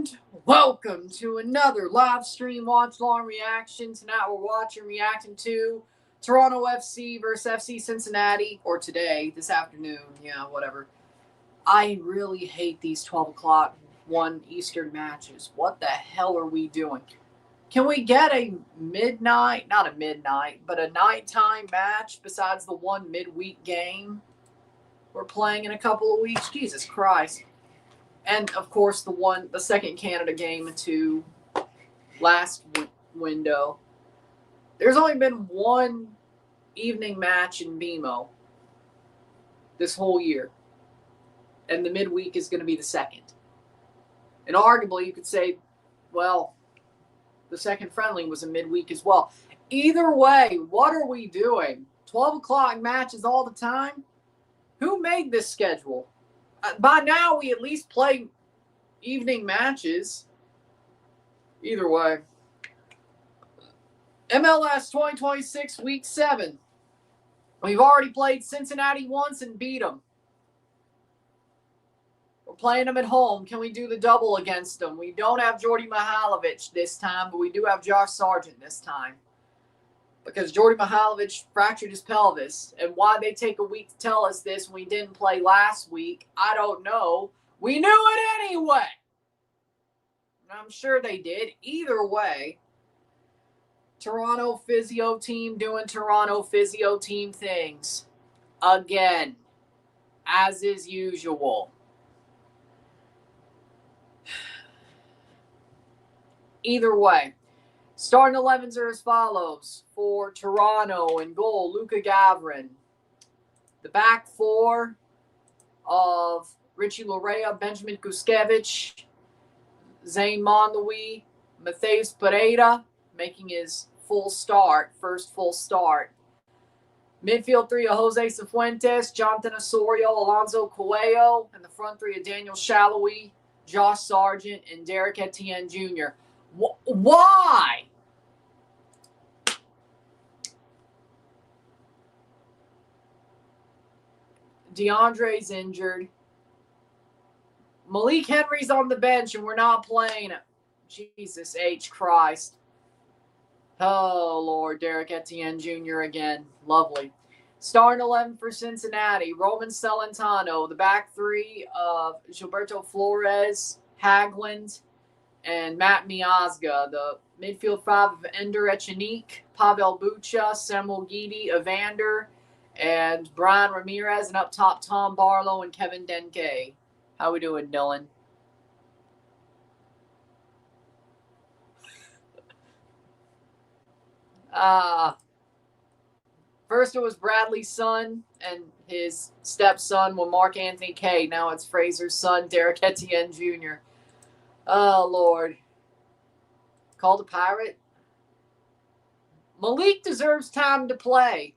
And welcome to another live stream watch-along reaction. Tonight we're reacting to Toronto FC versus FC Cincinnati, or today, this afternoon, yeah, whatever. I really hate these 12 o'clock 1 Eastern matches. What the hell are we doing? Can we get a midnight, not a midnight, but a nighttime match besides the one midweek game we're playing in a couple of weeks? Jesus Christ. And, of course, the second Canada game to last window. There's only been one evening match in BMO this whole year. And the midweek is going to be the second. And arguably, you could say, well, the second friendly was a midweek as well. Either way, what are we doing? 12 o'clock matches all the time? Who made this schedule? By now, we at least play evening matches. Either way. MLS 2026 Week 7. We've already played Cincinnati once and beat them. We're playing them at home. Can we do the double against them? We don't have Jordy Mihailovic this time, but we do have Josh Sargent this time. Because Jordy Mihailovic fractured his pelvis. And why they take a week to tell us this when we didn't play last week, I don't know. We knew it anyway. And I'm sure they did. Either way, Toronto physio team doing Toronto physio team things. Again. As is usual. Either way. Starting 11s are as follows. For Toronto, in goal, Luka Gavrin. The back four of Richie Laryea, Benjamin Kuskevich, Zane Monlouis, Matheus Pereira, making his first full start. Midfield three of Jose Cifuentes, Jonathan Osorio, Alonso Coelho, and the front three of Daniel Shallowy, Josh Sargent, and Derek Etienne Jr. Why? DeAndre's injured. Malik Henry's on the bench and we're not playing him. Jesus H. Christ. Oh, Lord. Derek Etienne Jr. again. Lovely. Starting 11 for Cincinnati. Roman Celentano. The back three of Gilberto Flores, Hagland, and Matt Miazga. The midfield five of Ender Echenique, Pavel Bucha, Samuel Guidi, Evander, and Brian Ramirez. And up top, Tom Barlow and Kevin Denke. How we doing, Dillon? First it was Bradley's son and his stepson with Mark Anthony Kay. Now it's Fraser's son, Derek Etienne Jr. Oh, Lord. Called a pirate? Malik deserves time to play.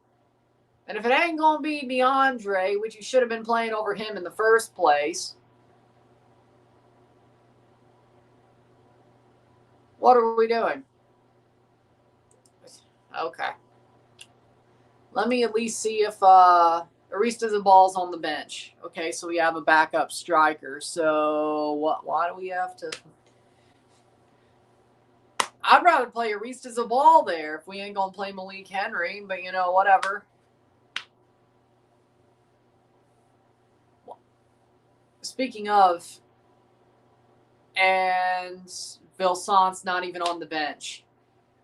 And if it ain't going to be DeAndre, which you should have been playing over him in the first place, what are we doing? Okay. Let me at least see if Arista Zabal's on the bench. Okay, so we have a backup striker. So why do we have to? I'd rather play Arista Zabal there if we ain't going to play Malik Henry, but, you know, whatever. Speaking of, and Vilsant's not even on the bench.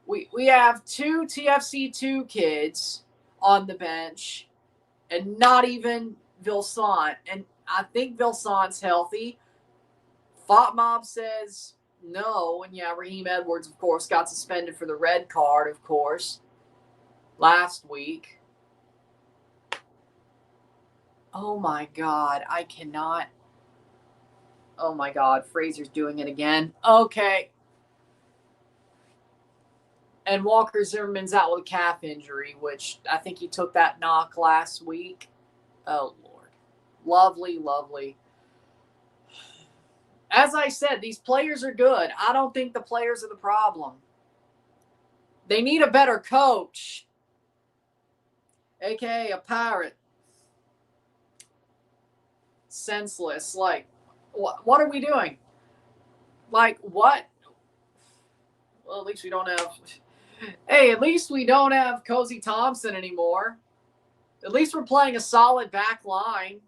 We have two TFC2 kids on the bench and not even Vilsant. And I think Vilsant's healthy. Fatmob says no. And yeah, Raheem Edwards, of course, got suspended for the red card, of course, last week. Oh, my God. I cannot. Oh, my God. Fraser's doing it again. Okay. And Walker Zimmerman's out with a calf injury, which I think he took that knock last week. Oh, Lord. Lovely, lovely. As I said, these players are good. I don't think the players are the problem. They need a better coach, a.k.a. a pirate. Senseless. Like, what are we doing? Like, what? Well, at least we don't have... Hey, at least we don't have Cozy Thompson anymore. At least we're playing a solid back line.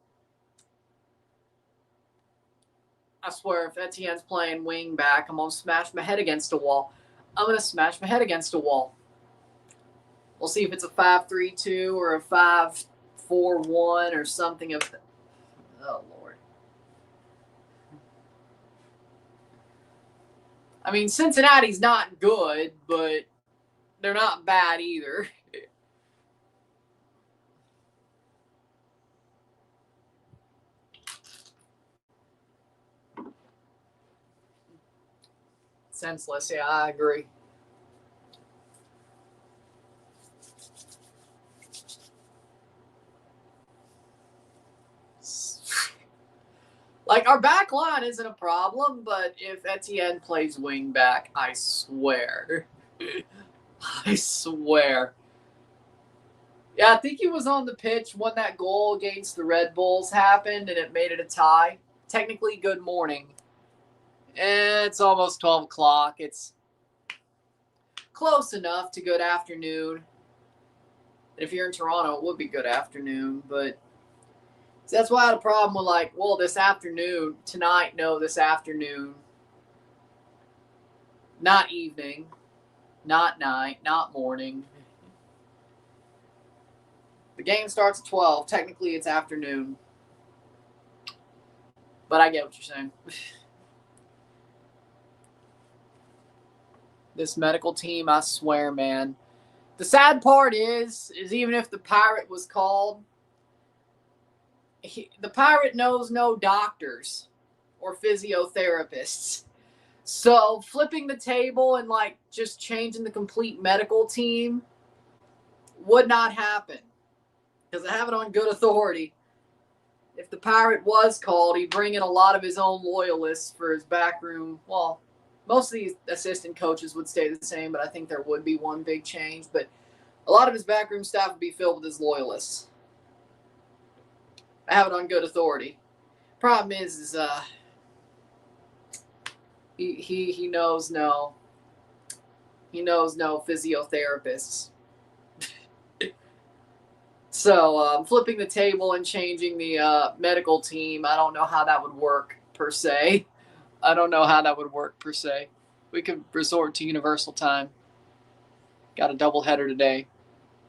I swear, if Etienne's playing wing back, I'm going to smash my head against a wall. I'm going to smash my head against a wall. We'll see if it's a 5-3-2 or a 5-4-1 or something of... Oh, Lord. I mean, Cincinnati's not good, but they're not bad either. Senseless, yeah, I agree. Like, our back line isn't a problem, but if Etienne plays wing back, I swear. I swear. Yeah, I think he was on the pitch when that goal against the Red Bulls happened and it made it a tie. Technically, good morning. It's almost 12 o'clock. It's close enough to good afternoon. And if you're in Toronto, it would be good afternoon, but... So that's why I had a problem with, like, well, this afternoon, tonight, no, this afternoon. Not evening, not night, not morning. The game starts at 12. Technically, it's afternoon. But I get what you're saying. This medical team, I swear, man. The sad part is even if the Pirate was called, the Pirate knows no doctors or physiotherapists. So flipping the table and, like, just changing the complete medical team would not happen. Because I have it on good authority. If the Pirate was called, he'd bring in a lot of his own loyalists for his backroom. Well, most of these assistant coaches would stay the same, but I think there would be one big change. But a lot of his backroom staff would be filled with his loyalists. I have it on good authority. Problem is he knows no physiotherapists. So flipping the table and changing the medical team, I don't know how that would work per se. We could resort to universal time. Got a doubleheader today.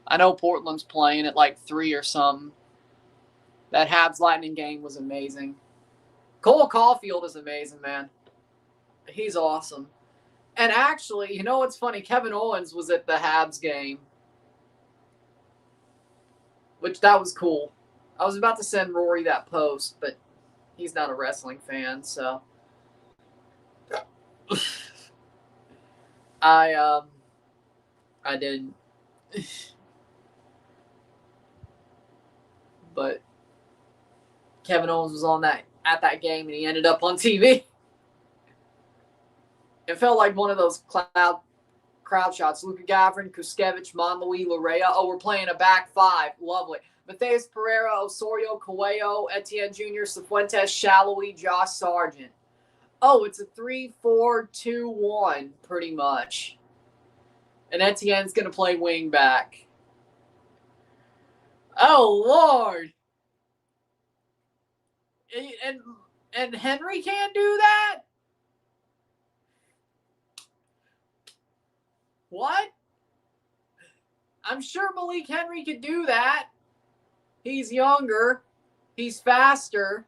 I know Portland's playing at like 3 or something. That Habs Lightning game was amazing. Cole Caulfield is amazing, man. He's awesome. And actually, you know what's funny? Kevin Owens was at the Habs game. Which, that was cool. I was about to send Rory that post, but he's not a wrestling fan, so. I didn't. But Kevin Owens was at that game, and he ended up on TV. It felt like one of those crowd shots. Luka Gavrin, Kuskevich, Monlouis, Larea. Oh, we're playing a back five. Lovely. Matheus Pereira, Osorio, Coelho, Etienne Jr., Cifuentes, Shallowy, Josh Sargent. Oh, it's a 3-4-2-1, pretty much. And Etienne's going to play wing back. Oh, Lord. And Henry can't do that? What? I'm sure Malik Henry could do that. He's younger. He's faster.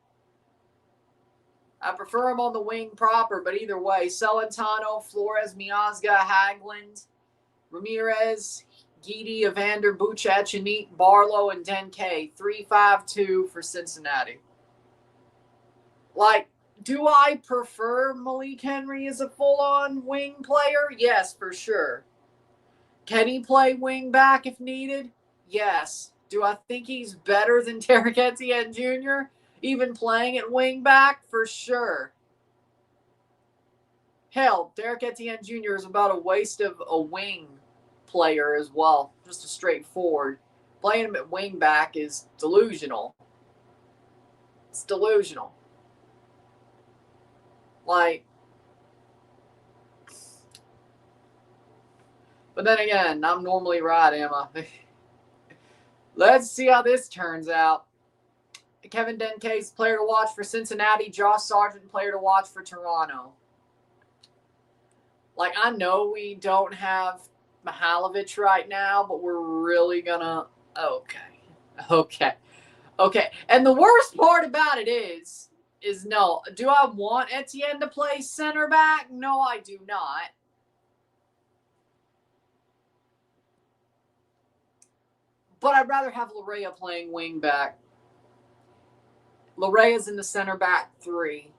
I prefer him on the wing proper, but either way, Celentano, Flores, Miazga, Haglund, Ramirez, Guidi, Evander, Buchet, Chanique, Barlow, and Denke. 3-5-2 for Cincinnati. Like, do I prefer Malik Henry as a full-on wing player? Yes, for sure. Can he play wing back if needed? Yes. Do I think he's better than Derek Etienne Jr., even playing at wing back? For sure. Hell, Derek Etienne Jr. is about a waste of a wing player as well. Just a straightforward. Playing him at wing back is delusional. It's delusional. Like, But then again, I'm normally right, am I? Let's see how this turns out. Kevin Denke's player to watch for Cincinnati. Josh Sargent, player to watch for Toronto. Like, I know we don't have Mihailovic right now, but we're really gonna... Okay. And the worst part about it is no. Do I want Etienne to play center back? No, I do not. But I'd rather have Larea playing wing back. Larea's in the center back 3.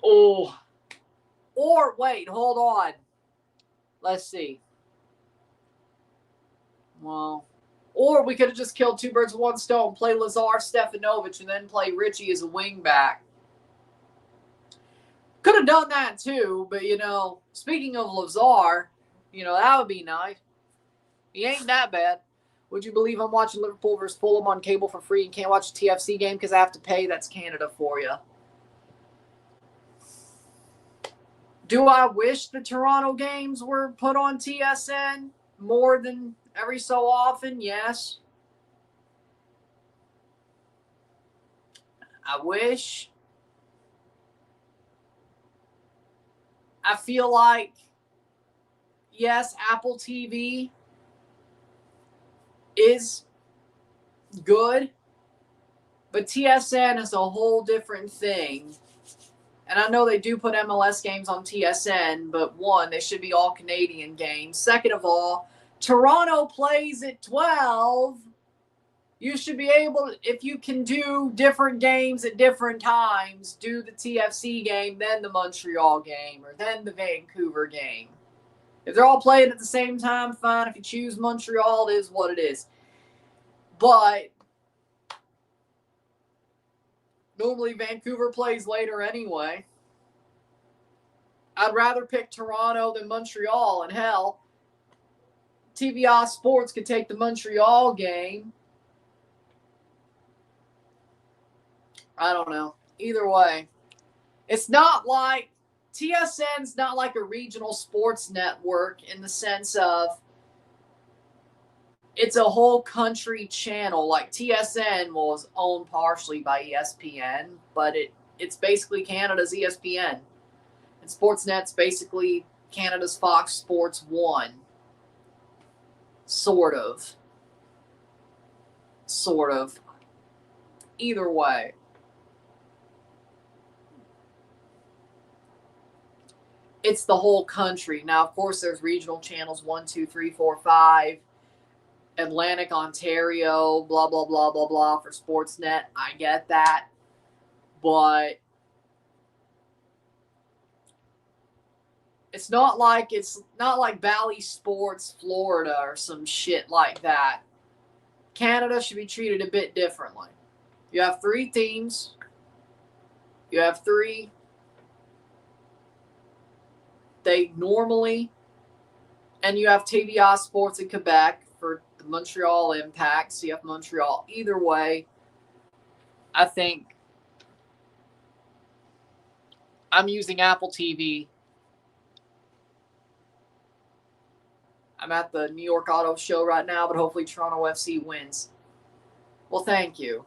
Oh. Or, wait, hold on. Let's see. Well, or we could have just killed 2 birds with 1 stone, play Lazar Stefanovic, and then play Richie as a wing back. Could have done that too, but, speaking of Lazar, that would be nice. He ain't that bad. Would you believe I'm watching Liverpool versus Fulham on cable for free and can't watch a TFC game because I have to pay? That's Canada for you. Do I wish the Toronto games were put on TSN more than every so often? Yes. I wish. I feel like, yes, Apple TV is good, but TSN is a whole different thing. And I know they do put MLS games on TSN, but 1, they should be all Canadian games. Second of all, Toronto plays at 12. You should be able, if you can do different games at different times, do the TFC game, then the Montreal game, or then the Vancouver game. If they're all playing at the same time, fine. If you choose Montreal, it is what it is. But normally Vancouver plays later anyway. I'd rather pick Toronto than Montreal, and hell, TVI Sports could take the Montreal game. I don't know. Either way, it's not like TSN's not like a regional sports network in the sense of it's a whole country channel. Like TSN was owned partially by ESPN, but it's basically Canada's ESPN. And Sportsnet's basically Canada's Fox Sports 1. Sort of. Either way. It's the whole country. Now, of course, there's regional channels 1, 2, 3, 4, 5. Atlantic, Ontario, blah, blah, blah, blah, blah for Sportsnet. I get that. But it's not like Valley Sports Florida or some shit like that. Canada should be treated a bit differently. You have 3 teams. You have 3. They normally, and you have TVI Sports in Quebec for the Montreal Impact, CF Montreal. Either way, I think I'm using Apple TV. I'm at the New York Auto Show right now, but hopefully Toronto FC wins. Well, thank you.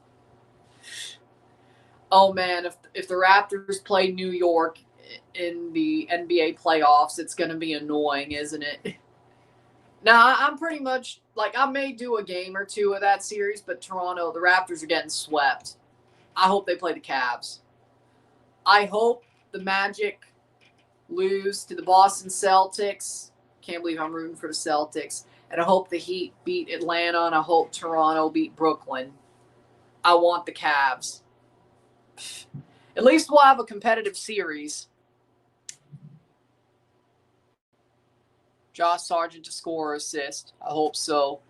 Oh, man, if the Raptors play New York in the NBA playoffs, it's going to be annoying, isn't it? Now, I'm pretty much, I may do a game or 2 of that series, but Toronto, the Raptors are getting swept. I hope they play the Cavs. I hope the Magic lose to the Boston Celtics. Can't believe I'm rooting for the Celtics. And I hope the Heat beat Atlanta, and I hope Toronto beat Brooklyn. I want the Cavs. At least we'll have a competitive series. Josh Sargent to score or assist. I hope so.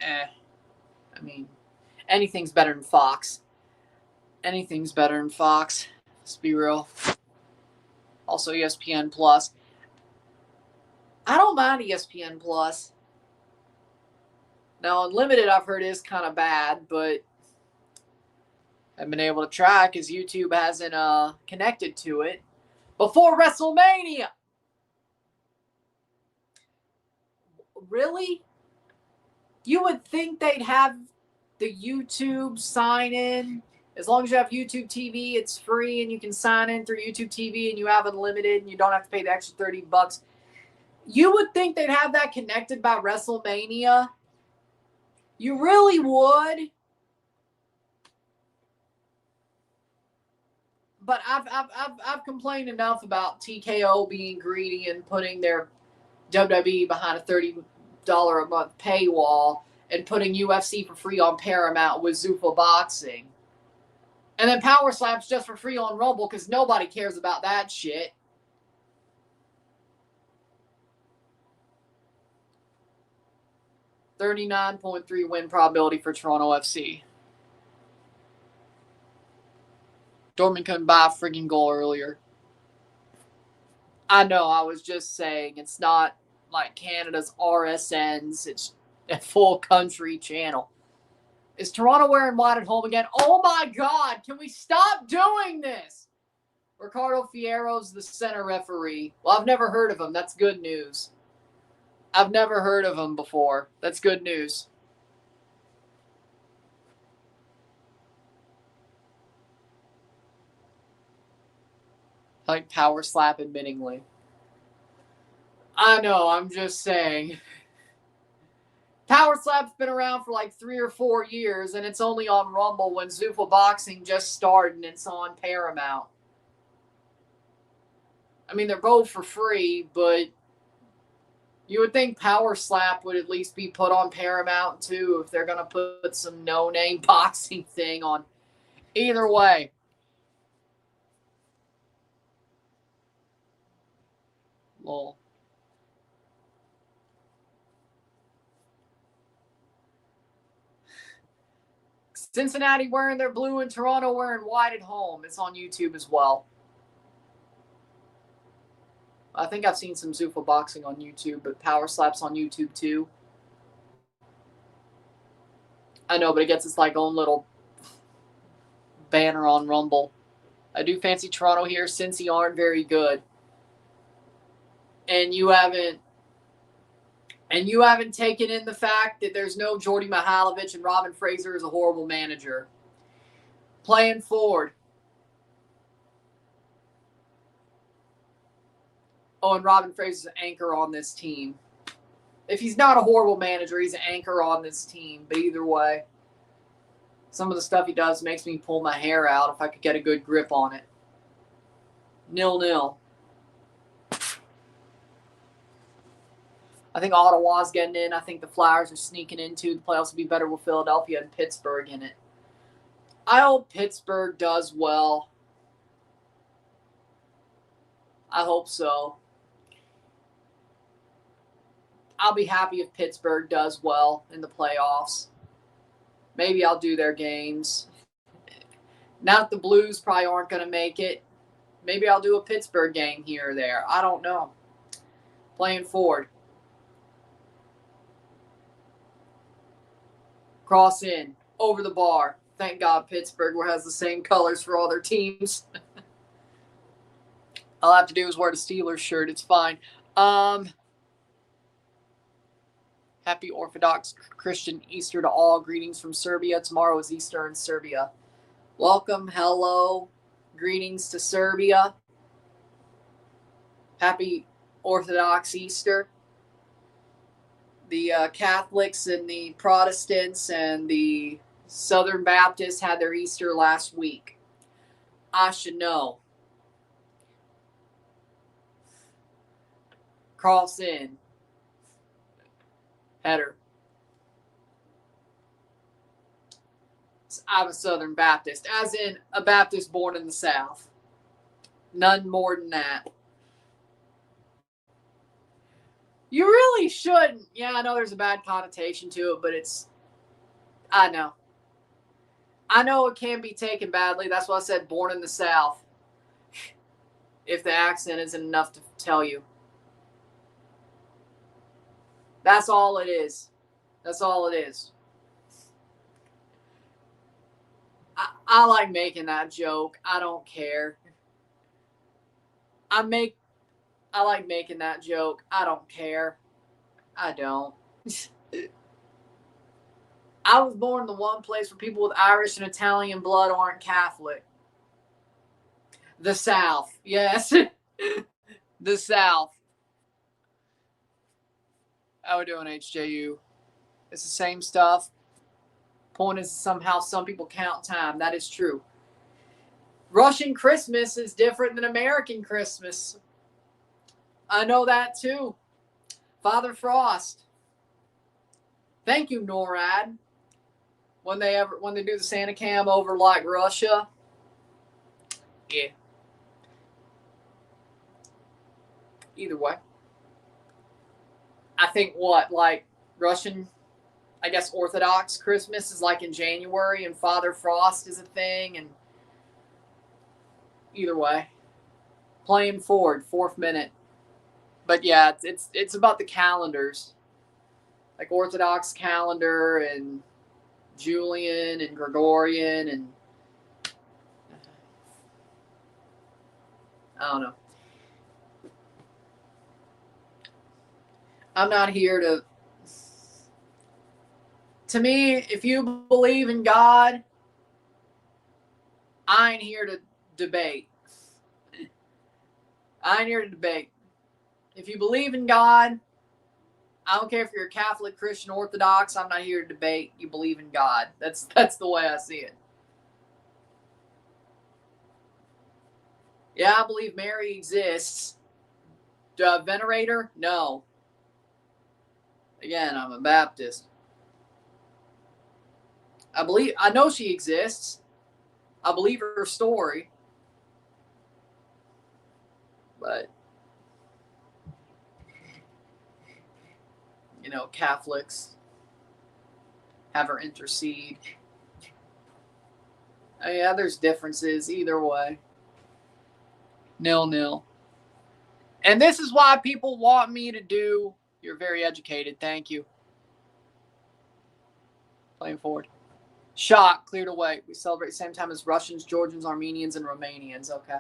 I mean, anything's better than Fox. Anything's better than Fox. Let's be real. Also, ESPN Plus. I don't mind ESPN Plus. Now, Unlimited, I've heard, is kind of bad, but I've been able to track because YouTube hasn't connected to it before WrestleMania. Really? You would think they'd have the YouTube sign in. As long as you have YouTube TV, it's free and you can sign in through YouTube TV and you have unlimited and you don't have to pay the extra $30. You would think they'd have that connected by WrestleMania. You really would. But I've complained enough about TKO being greedy and putting their WWE behind a $30 a month paywall and putting UFC for free on Paramount with Zuffa Boxing. And then Power Slap's just for free on Rumble because nobody cares about that shit. .3 win probability for Toronto FC. Dortmund couldn't buy a freaking goal earlier. I know, I was just saying, it's not like Canada's RSNs. It's a full country channel. Is Toronto wearing white at home again? Oh my God, can we stop doing this? Ricardo Fierro's the center referee. Well, I've never heard of him. That's good news. I've never heard of him before. That's good news. Like Power Slap admittingly. I know, I'm just saying. Power Slap's been around for like 3 or 4 years, and it's only on Rumble when Zuffa Boxing just started and it's on Paramount. I mean, they're both for free, but you would think Power Slap would at least be put on Paramount too if they're going to put some no-name boxing thing on. Either way. Lol. Cincinnati wearing their blue and Toronto wearing white at home. It's on YouTube as well. I think I've seen some Zuffa Boxing on YouTube, but Power Slap's on YouTube too. I know, but it gets its like own little banner on Rumble. I do fancy Toronto here. Cincy aren't very good. And you haven't taken in the fact that there's no Jordy Mihalovic and Robin Fraser is a horrible manager. Playing forward. Oh, and Robin Fraser's an anchor on this team. If he's not a horrible manager, he's an anchor on this team. But either way, some of the stuff he does makes me pull my hair out if I could get a good grip on it. 0-0. I think Ottawa's getting in. I think the Flyers are sneaking into. The playoffs will be better with Philadelphia and Pittsburgh in it. I hope Pittsburgh does well. I hope so. I'll be happy if Pittsburgh does well in the playoffs. Maybe I'll do their games. Now that the Blues probably aren't going to make it, maybe I'll do a Pittsburgh game here or there. I don't know. Playing forward. Cross in. Over the bar. Thank God Pittsburgh has the same colors for all their teams. All I have to do is wear the Steelers shirt. It's fine. Happy Orthodox Christian Easter to all. Greetings from Serbia. Tomorrow is Easter in Serbia. Welcome. Hello. Greetings to Serbia. Happy Orthodox Easter. The Catholics and the Protestants and the Southern Baptists had their Easter last week. I should know. Cross in. Header. I'm a Southern Baptist, as in a Baptist born in the South. None more than that. You really shouldn't. Yeah, I know there's a bad connotation to it, but I know. I know it can be taken badly. That's why I said born in the South. If the accent isn't enough to tell you. That's all it is. That's all it is. I like making that joke. I don't care. I like making that joke. I don't care. I don't. I was born in the one place where people with Irish and Italian blood aren't Catholic. The South. Yes. The South. How we doing, HJU? It's the same stuff. Point is somehow some people count time. That is true. Russian Christmas is different than American Christmas. I know that too. Father Frost. Thank you, NORAD. When they do the Santa cam over like Russia. Yeah. Either way. I think Russian, I guess Orthodox Christmas is like in January and Father Frost is a thing, and either way. Playing forward, 4th minute. But yeah, it's about the calendars. Like Orthodox calendar and Julian and Gregorian and I don't know. I'm not here to me, if you believe in God, I ain't here to debate. I ain't here to debate. If you believe in God, I don't care if you're a Catholic, Christian, Orthodox, I'm not here to debate. You believe in God. That's the way I see it. Yeah, I believe Mary exists. Do I venerate her? No. Again, I'm a Baptist. I know she exists. I believe her story. But, Catholics have her intercede. Yeah, there's differences either way. 0-0. And this is why people want me to do. You're very educated. Thank you. Playing forward. Shot cleared away. We celebrate the same time as Russians, Georgians, Armenians, and Romanians. Okay.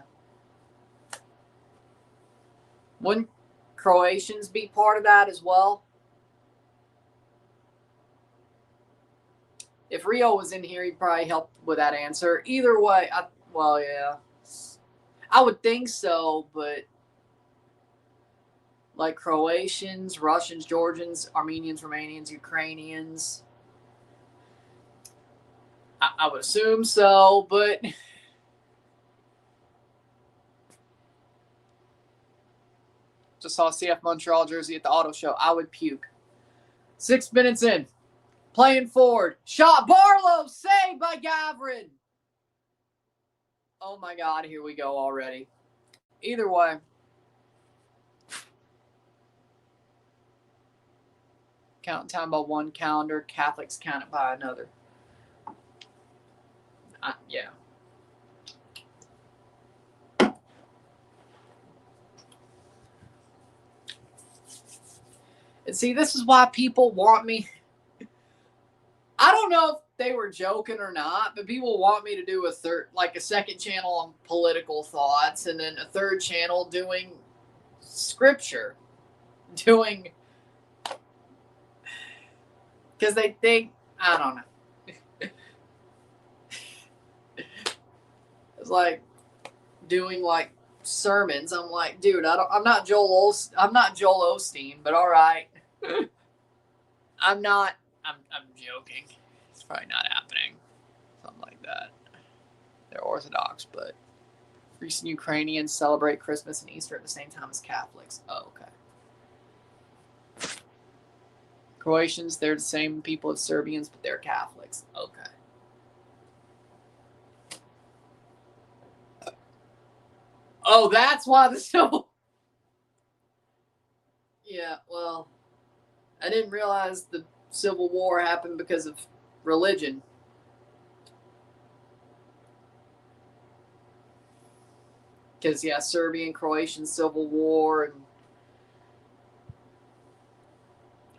Wouldn't Croatians be part of that as well? If Rio was in here, he'd probably help with that answer. Either way, yeah. I would think so, but like Croatians, Russians, Georgians, Armenians, Romanians, Ukrainians. I would assume so, but just saw a CF Montreal jersey at the auto show. I would puke. 6 minutes in. Playing forward. Shot. Barlow. Saved by Gavrin. Oh my God. Here we go already. Either way. Count time by one calendar. Catholics count it by another. Yeah. And see, this is why people want me. I don't know if they were joking or not, but people want me to do a second channel on political thoughts and then a third channel doing scripture. Because they think, I don't know. It's like doing like sermons. I'm like, dude, I'm not Joel Osteen, but all right. I'm joking. It's probably not happening. Something like that. They're Orthodox, but recent Ukrainians celebrate Christmas and Easter at the same time as Catholics. Oh, okay. Croatians, they're the same people as Serbians, but they're Catholics. Okay. Oh, that's why the Civil... Yeah, well, I didn't realize the Civil War happened because of religion. Because, yeah, Serbian, Croatian Civil War. And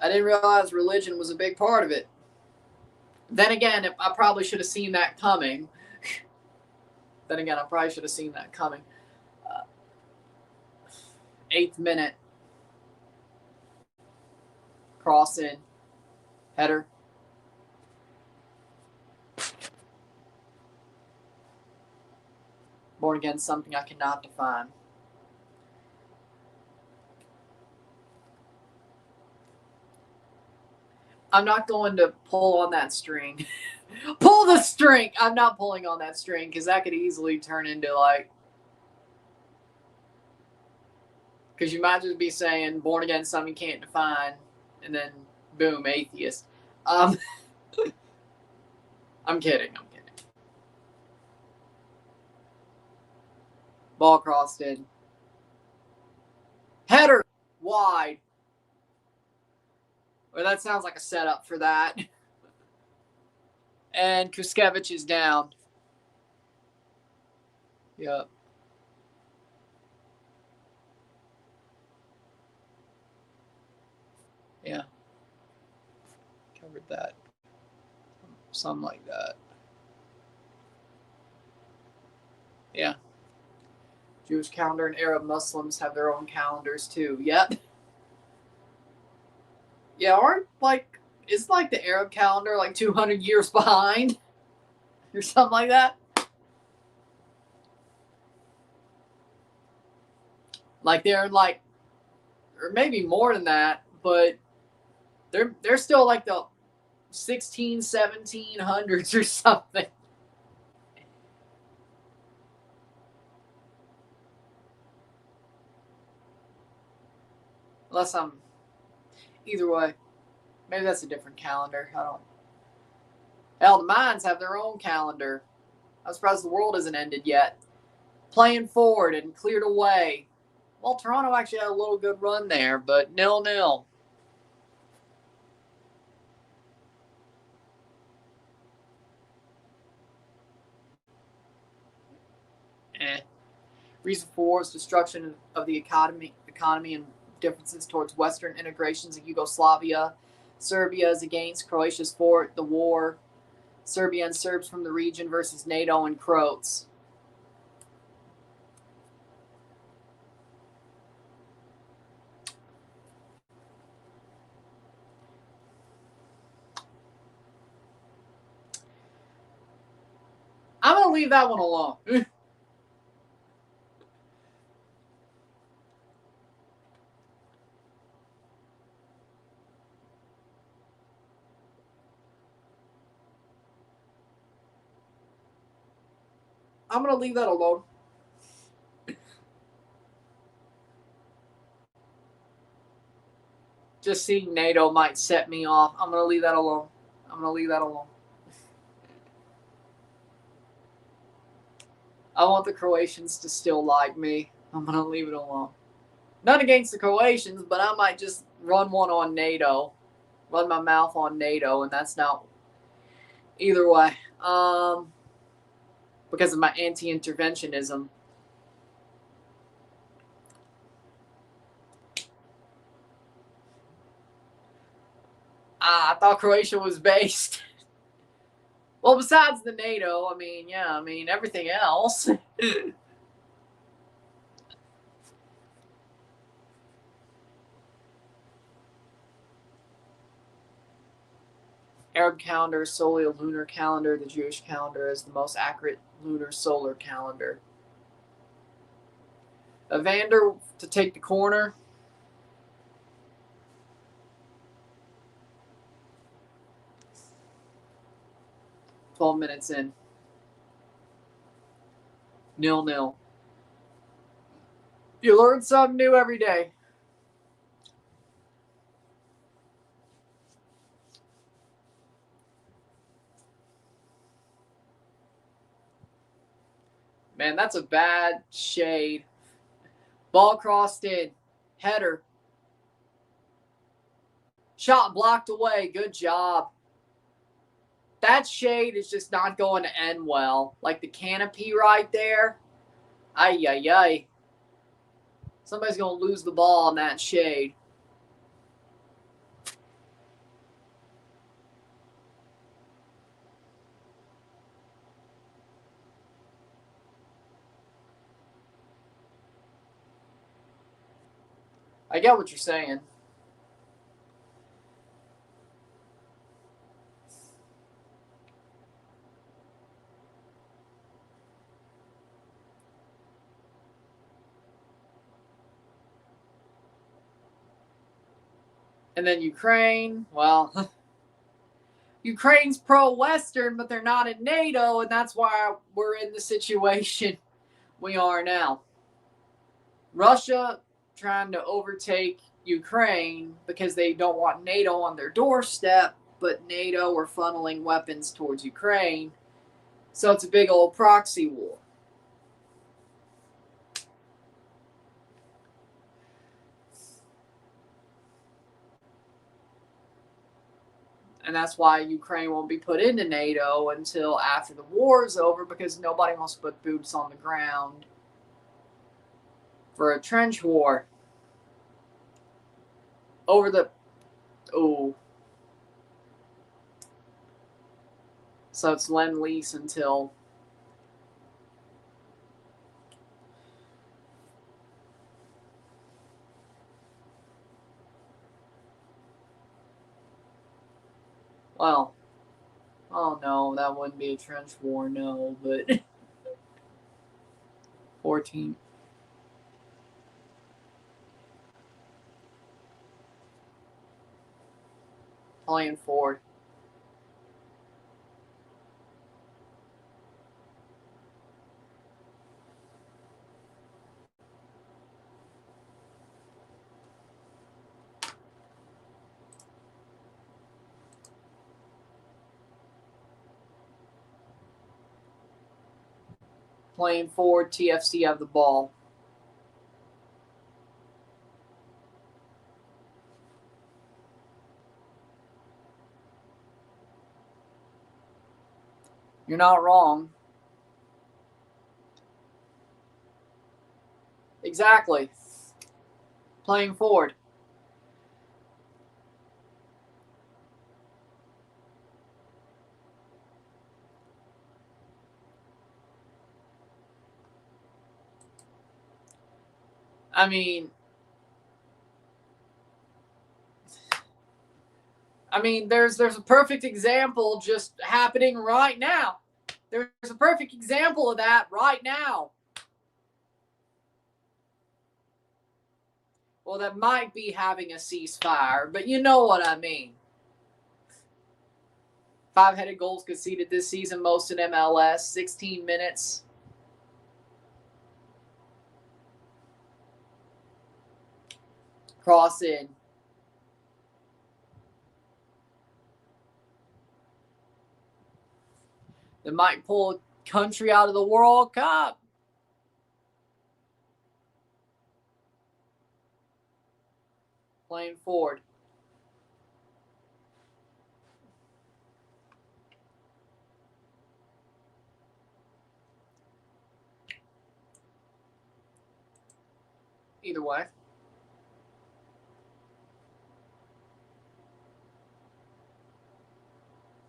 I didn't realize religion was a big part of it. Then again, I probably should have seen that coming. Then again, I probably should have seen that coming. 8th minute. Cross in. Header. Born again, something I cannot define. I'm not going to pull on that string. Pull the string! I'm not pulling on that string because that could easily turn into like... Because you might just be saying, born again, something you can't define, and then, boom, atheist. I'm kidding. Ball crossed in. Header! Wide. Well, that sounds like a setup for that. And Kuskevich is down. Yep. Yeah. Covered that. Something like that. Yeah. Jewish calendar and Arab Muslims have their own calendars too. Yep. Yeah, aren't like, is like the Arab calendar like 200 years behind? Or something like that? Like they're like, or maybe more than that, but they're still like the 1700s or something. Unless I'm, either way, maybe that's a different calendar. I don't. Hell, the Mayans have their own calendar. I'm surprised the world isn't ended yet. Playing forward and cleared away. Well, Toronto actually had a little good run there, but 0-0. Reason for war is destruction of the economy and differences towards Western integrations of Yugoslavia. Serbia is against Croatia's for the war. Serbia and Serbs from the region versus NATO and Croats. I'm going to leave that one alone. I'm going to leave that alone. Just seeing NATO might set me off. I'm going to leave that alone. I want the Croatians to still like me. I'm going to leave it alone. Not against the Croatians, but I might just run one on NATO. Run my mouth on NATO, and that's not... Either way. Because of my anti-interventionism. I thought Croatia was based. Well, besides the NATO, everything else. Arab calendar is solely a lunar calendar. The Jewish calendar is the most accurate lunar solar calendar. Evander to take the corner. "12 minutes in. 0-0. You learn something new every day. Man, that's a bad shade. Ball crossed in. Header. Shot blocked away. Good job. That shade is just not going to end well. Like the canopy right there. Ay, ay, ay. Somebody's going to lose the ball in that shade. I get what you're saying. And then Ukraine, well, Ukraine's pro-Western, but they're not in NATO, and that's why we're in the situation we are now. Russia trying to overtake Ukraine because they don't want NATO on their doorstep, but NATO are funneling weapons towards Ukraine. So it's a big old proxy war. And that's why Ukraine won't be put into NATO until after the war is over, because nobody wants to put boots on the ground for a trench war. Over the... Oh. So it's Lend-Lease until... Well, oh no, that wouldn't be a trench war, no, but 14. Playing forward. Playing forward, TFC have the ball. You're not wrong. Exactly. Playing forward. I mean, there's a perfect example just happening right now. There's a perfect example of that right now. Well, that might be having a ceasefire, but you know what I mean. 5-headed goals conceded this season, most in MLS, 16 minutes. Cross in. They might pull a country out of the World Cup. Playing forward. Either way.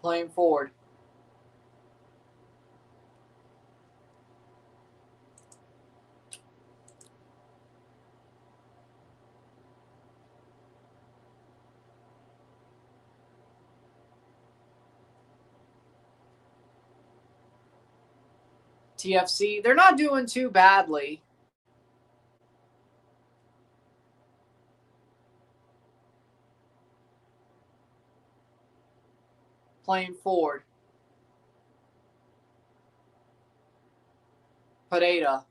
Playing forward. TFC, they're not doing too badly. Playing forward. Pereira.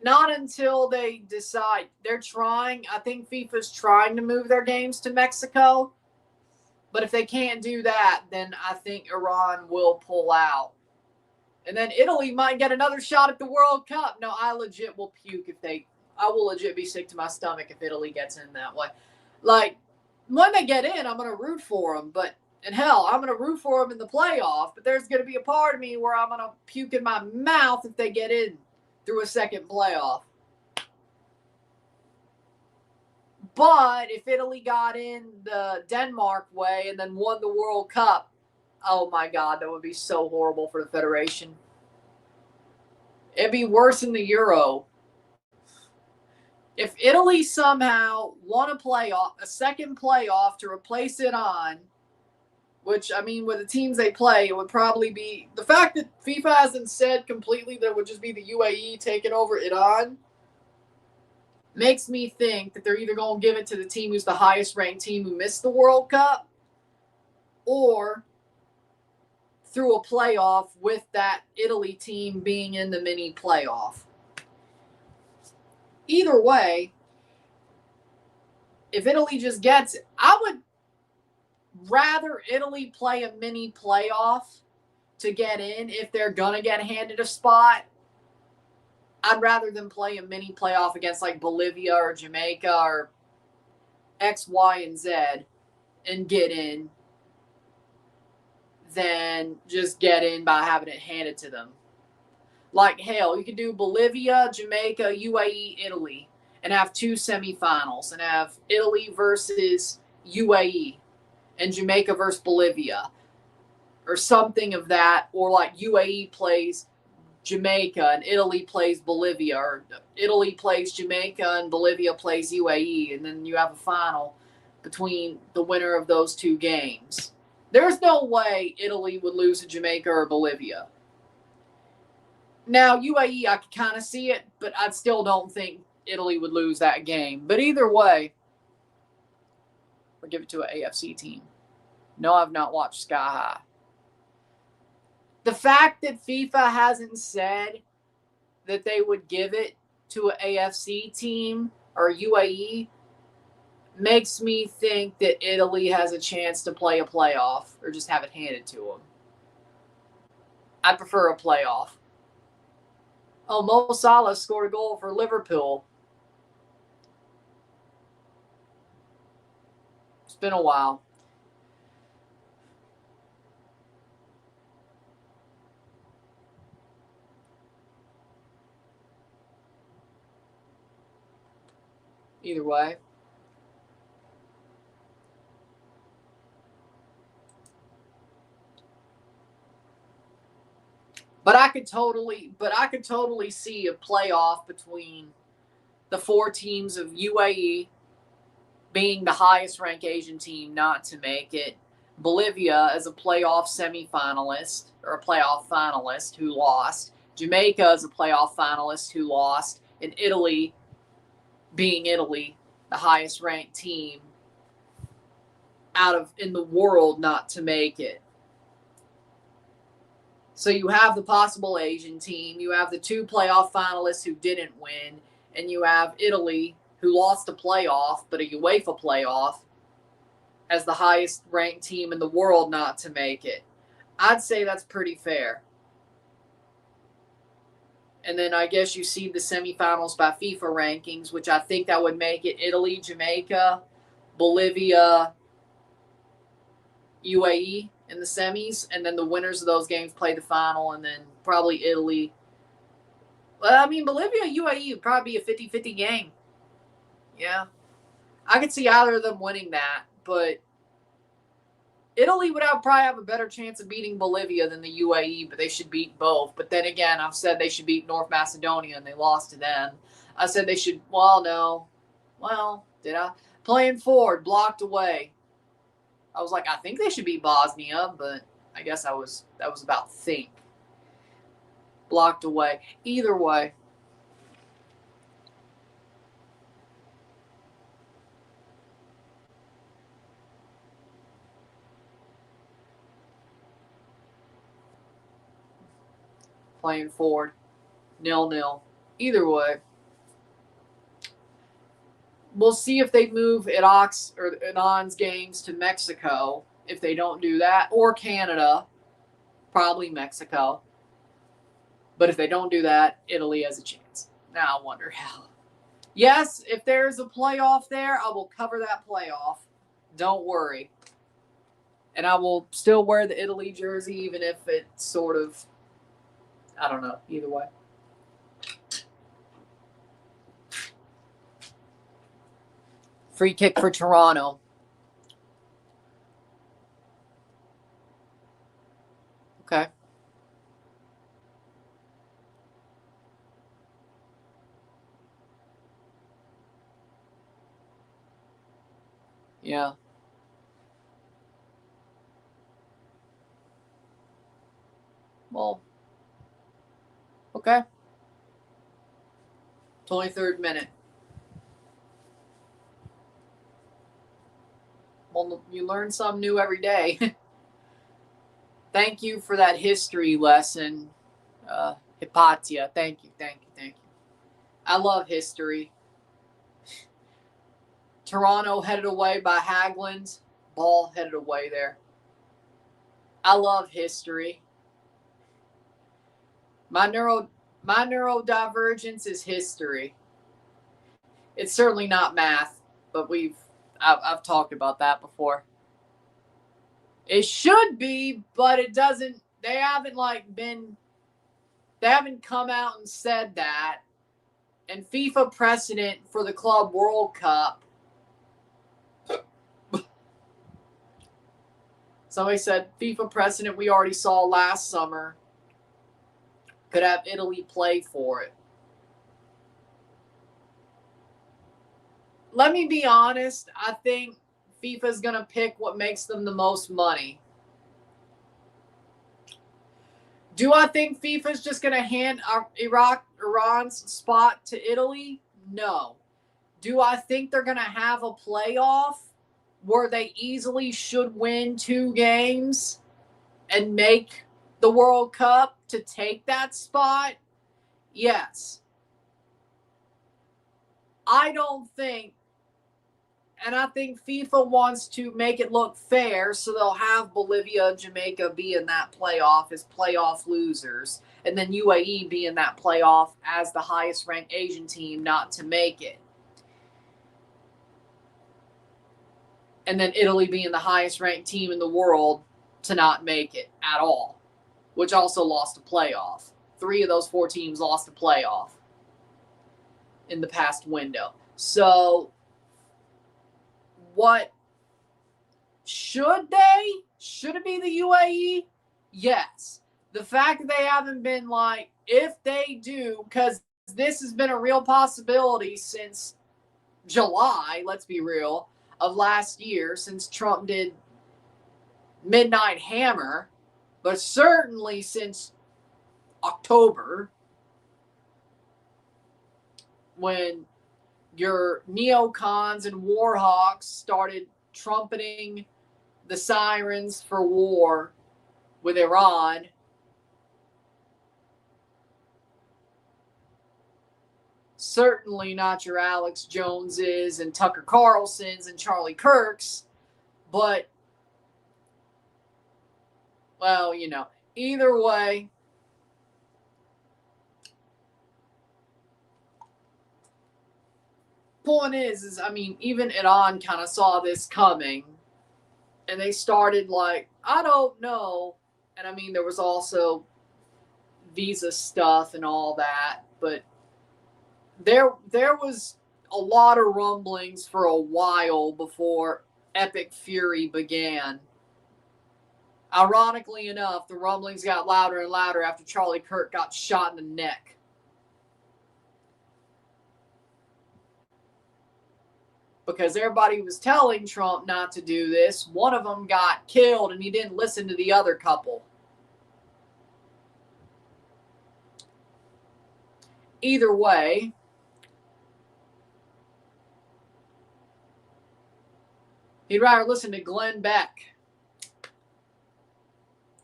Not until they decide. They're trying. I think FIFA's trying to move their games to Mexico. But if they can't do that, then I think Iran will pull out. And then Italy might get another shot at the World Cup. No, I legit will puke if they... I will legit be sick to my stomach if Italy gets in that way. Like, when they get in, I'm going to root for them. But, and hell, I'm going to root for them in the playoff. But there's going to be a part of me where I'm going to puke in my mouth if they get in through a second playoff. But if Italy got in the Denmark way and then won the World Cup, oh my God, that would be so horrible for the Federation. It'd be worse than the Euro. If Italy somehow won a second playoff to replace Iran, which, I mean, with the teams they play, it would probably be the fact that FIFA hasn't said completely that it would just be the UAE taking over Iran makes me think that they're either going to give it to the team who's the highest ranked team who missed the World Cup, or through a playoff with that Italy team being in the mini playoff. Either way, if Italy just gets it, I would rather Italy play a mini playoff to get in if they're going to get handed a spot. I'd rather them play a mini playoff against like Bolivia or Jamaica or X, Y, and Z and get in than just get in by having it handed to them. Like, hell, you could do Bolivia, Jamaica, UAE, Italy, and have two semifinals and have Italy versus UAE and Jamaica versus Bolivia or something of that, or like UAE plays Jamaica and Italy plays Bolivia, or Italy plays Jamaica and Bolivia plays UAE, and then you have a final between the winner of those two games. There's no way Italy would lose to Jamaica or Bolivia. Now, UAE, I could kind of see it, but I still don't think Italy would lose that game. But either way, we'll give it to an AFC team. No, I've not watched Sky High. The fact that FIFA hasn't said that they would give it to an AFC team or UAE makes me think that Italy has a chance to play a playoff or just have it handed to them. I prefer a playoff. Oh, Mo Salah scored a goal for Liverpool. It's been a while. Either way. But I could totally see a playoff between the four teams of UAE being the highest ranked Asian team not to make it, Bolivia as a playoff semifinalist or a playoff finalist who lost, Jamaica as a playoff finalist who lost, and Italy being Italy, the highest ranked team in the world not to make it. So you have the possible Asian team, you have the two playoff finalists who didn't win, and you have Italy, who lost a playoff, but a UEFA playoff, as the highest ranked team in the world not to make it. I'd say that's pretty fair. And then I guess you see the semifinals by FIFA rankings, which I think that would make it Italy, Jamaica, Bolivia, UAE in the semis, and then the winners of those games play the final, and then probably Italy. Well, I mean, Bolivia, UAE would probably be a 50-50 game. Yeah. I could see either of them winning that, but Italy would probably have a better chance of beating Bolivia than the UAE, but they should beat both. But then again, I've said they should beat North Macedonia, and they lost to them. I said they should, well, no. Well, did I? Playing forward, blocked away. I was like, I think they should beat Bosnia, but I guess that was about think. Blocked away. Either way. Playing forward. 0-0. Either way. We'll see if they move Iran's games to Mexico. If they don't do that, or Canada, probably Mexico. But if they don't do that, Italy has a chance. Now I wonder how. Yes, if there's a playoff there, I will cover that playoff. Don't worry. And I will still wear the Italy jersey, even if it's sort of, I don't know, either way. Free kick for Toronto. Okay. Yeah. Well, okay. 23rd minute. Well, you learn something new every day. Thank you for that history lesson, Hypatia. Thank you. I love history. Toronto headed away by Haglund. Ball headed away there. I love history. My neurodivergence is history. It's certainly not math, but I've talked about that before. It should be, but it doesn't. They haven't come out and said that. And FIFA precedent for the Club World Cup. Somebody said FIFA precedent we already saw last summer. Could have Italy play for it. Let me be honest. I think FIFA's going to pick what makes them the most money. Do I think FIFA's just going to hand Iran's spot to Italy? No. Do I think they're going to have a playoff where they easily should win 2 games and make the World Cup to take that spot? Yes. I don't think, and I think FIFA wants to make it look fair, so they'll have Bolivia and Jamaica be in that playoff as playoff losers, and then UAE be in that playoff as the highest ranked Asian team not to make it. And then Italy being the highest ranked team in the world to not make it at all, which also lost a playoff. 3 of those 4 teams lost a playoff in the past window. So what should they? Should it be the UAE? Yes. The fact that they haven't been like, if they do, because this has been a real possibility since July, let's be real, of last year, since Trump did Midnight Hammer, but certainly since October, when your neocons and warhawks started trumpeting the sirens for war with Iran. Certainly not your Alex Joneses and Tucker Carlsons and Charlie Kirks, but, well, either way, point is, I mean, even Iran kind of saw this coming, and they started like, I don't know. And I mean, there was also visa stuff and all that, but there was a lot of rumblings for a while before Epic Fury began. Ironically enough, the rumblings got louder and louder after Charlie Kirk got shot in the neck. Because everybody was telling Trump not to do this. One of them got killed, and he didn't listen to the other couple. Either way, he'd rather listen to Glenn Beck.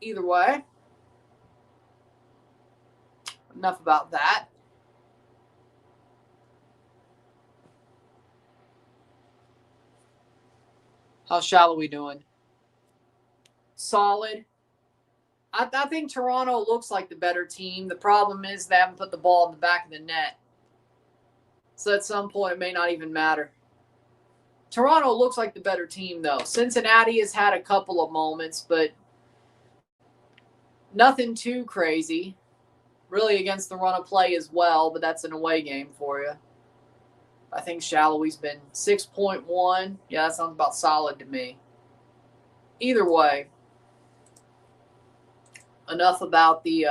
Either way, enough about that. How's Shallowy doing? Solid. I think Toronto looks like the better team. The problem is they haven't put the ball in the back of the net. So at some point, it may not even matter. Toronto looks like the better team, though. Cincinnati has had a couple of moments, but nothing too crazy. Really against the run of play as well, but that's an away game for you. I think Shallowy's been 6.1. Yeah, that sounds about solid to me. Either way, enough about the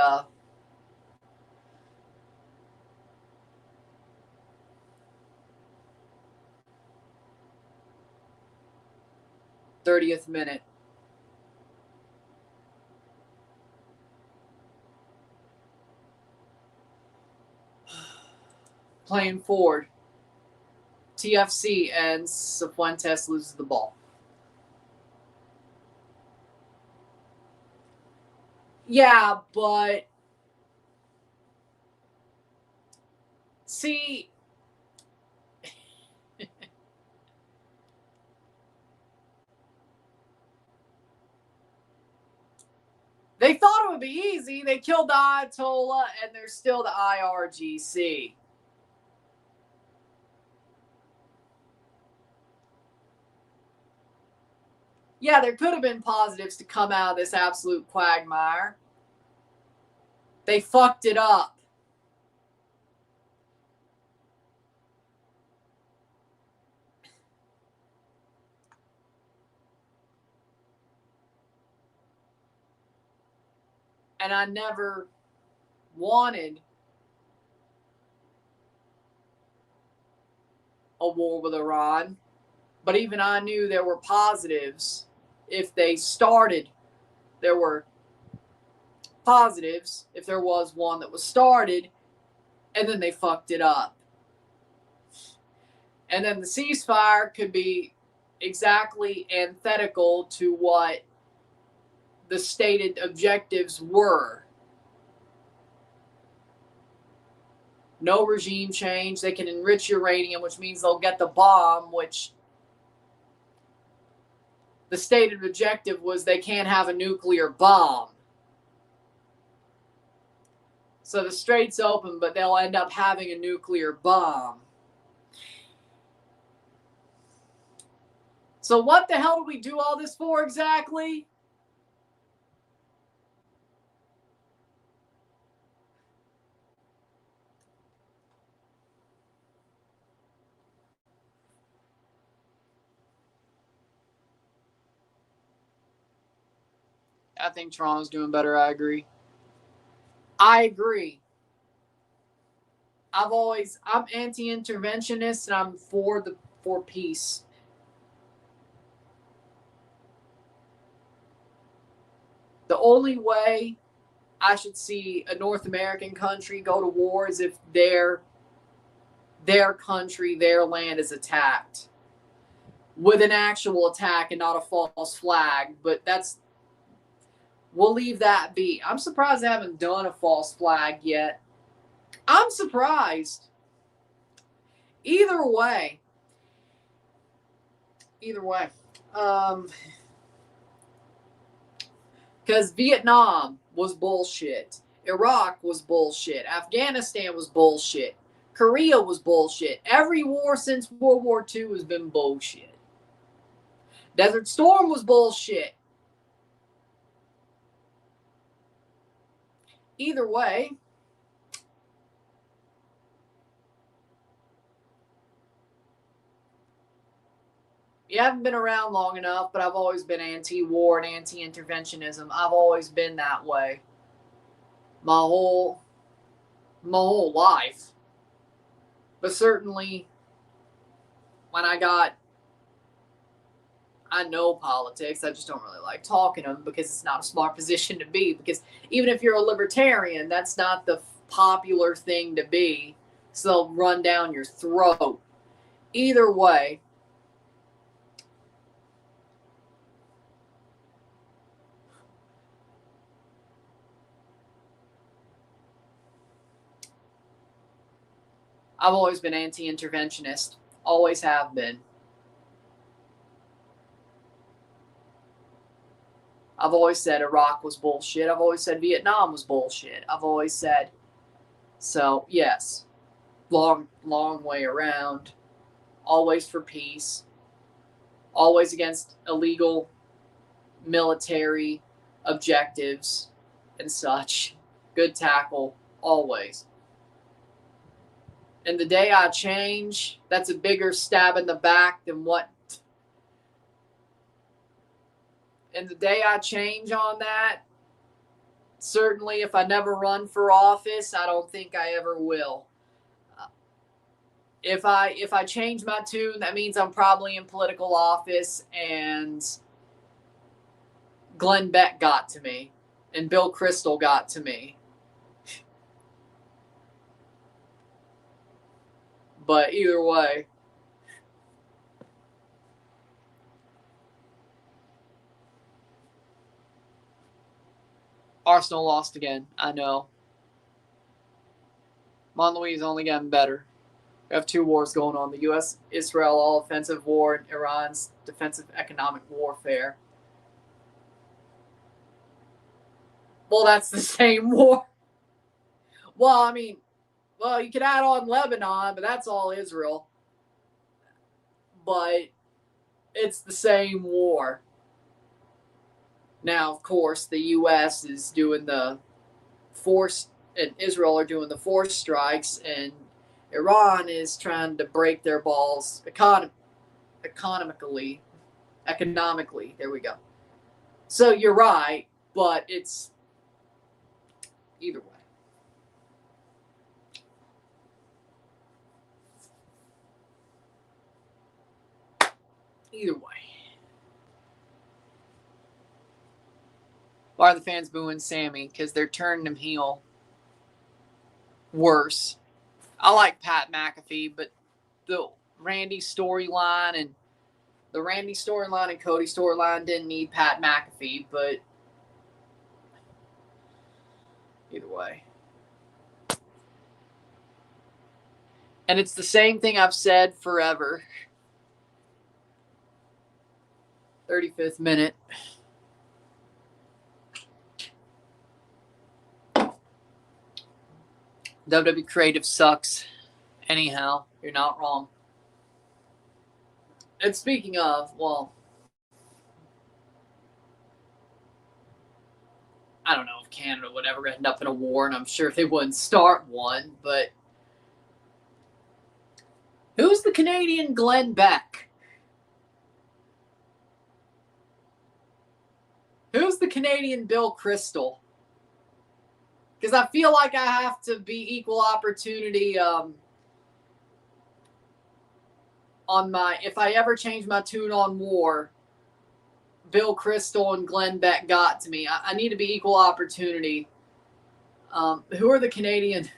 30th minute. Playing forward. TFC ends. Cifuentes loses the ball. Yeah, but see, they thought it would be easy. They killed the Ayatollah, and they're still the IRGC. Yeah, there could have been positives to come out of this absolute quagmire. They fucked it up. And I never wanted a war with Iran. But even I knew there were positives. If they started, there were positives if there was one that was started, and then they fucked it up. And then the ceasefire could be exactly antithetical to what the stated objectives were. No regime change. They can enrich uranium, which means they'll get the bomb, which the stated objective was they can't have a nuclear bomb. So the strait's open, but they'll end up having a nuclear bomb. So what the hell do we do all this for exactly? I think Toronto's doing better. I agree. I'm anti-interventionist and I'm for peace. The only way I should see a North American country go to war is if their country, their land is attacked with an actual attack and not a false flag. But we'll leave that be. I'm surprised they haven't done a false flag yet. I'm surprised. Either way. Because Vietnam was bullshit. Iraq was bullshit. Afghanistan was bullshit. Korea was bullshit. Every war since World War II has been bullshit. Desert Storm was bullshit. Either way, you haven't been around long enough, but I've always been anti-war and anti-interventionism. I've always been that way. My whole life. But certainly when I know politics, I just don't really like talking them because it's not a smart position to be. Because even if you're a libertarian, that's not the popular thing to be. So they'll run down your throat. Either way, I've always been anti-interventionist. Always have been. I've always said Iraq was bullshit. I've always said Vietnam was bullshit. I've always said, so yes, long way around. Always for peace. Always against illegal military objectives and such. Good tackle, always. And the day I change, that's a bigger stab in the back than what. And the day I change on that, certainly if I never run for office, I don't think I ever will. If I change my tune, that means I'm probably in political office and Glenn Beck got to me, and Bill Kristol got to me. But either way, Arsenal lost again. I know. Montlouis is only getting better. We have two wars going on: the U.S.-Israel all-offensive war and Iran's defensive economic warfare. Well, that's the same war. Well, I mean, you could add on Lebanon, but that's all Israel. But it's the same war. Now, of course, the U.S. is doing the force, and Israel are doing the force strikes, and Iran is trying to break their balls economically. There we go. So you're right, but it's either way. Either way. Why are the fans booing Sammy? Because they're turning him heel. Worse. I like Pat McAfee, but the Randy storyline and Cody storyline didn't need Pat McAfee, but either way. And it's the same thing I've said forever. 35th minute. WWE Creative sucks. Anyhow, you're not wrong. And speaking of, I don't know if Canada would ever end up in a war, and I'm sure they wouldn't start one, but who's the Canadian Glenn Beck? Who's the Canadian Bill Kristol? Because I feel like I have to be equal opportunity on my, if I ever change my tune on war, Bill Kristol and Glenn Beck got to me. I need to be equal opportunity. Who are the Canadian?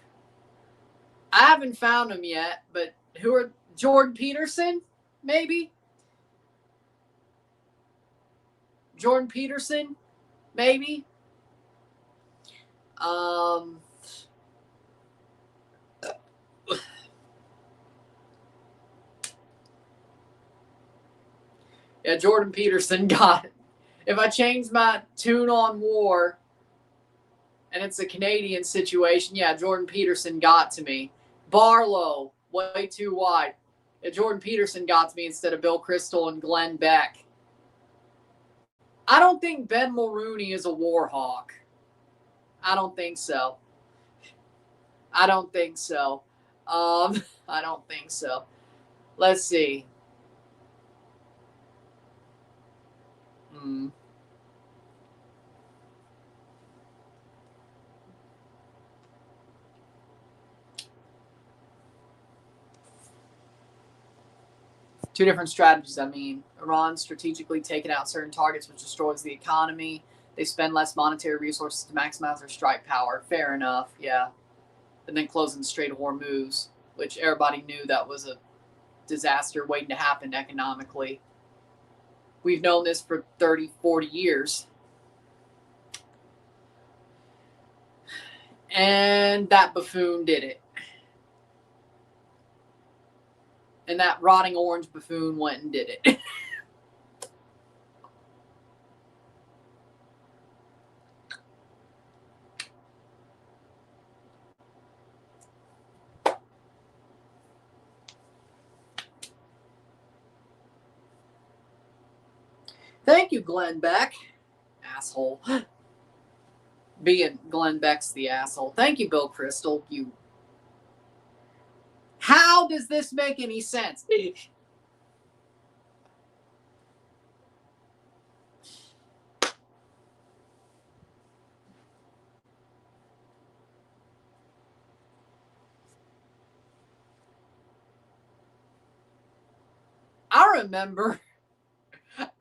I haven't found them yet, but who are Jordan Peterson? Maybe? Jordan Peterson? Maybe? Yeah, Jordan Peterson got it. If I change my tune on war and it's a Canadian situation, yeah, Jordan Peterson got to me. Barlow, way too wide. Yeah, Jordan Peterson got to me instead of Bill Kristol and Glenn Beck. I don't think Ben Mulrooney is a war hawk. I don't think so. I don't think so. Let's see. Two different strategies. I mean, Iran strategically taking out certain targets, which destroys the economy. They spend less monetary resources to maximize their strike power. Fair enough, yeah. And then closing the Strait of Hormuz, which everybody knew that was a disaster waiting to happen economically. We've known this for 30, 40 years. And that buffoon did it. And that rotting orange buffoon went and did it. Thank you, Glenn Beck. Asshole. Being Glenn Beck's the asshole. Thank you, Bill Kristol. You. How does this make any sense?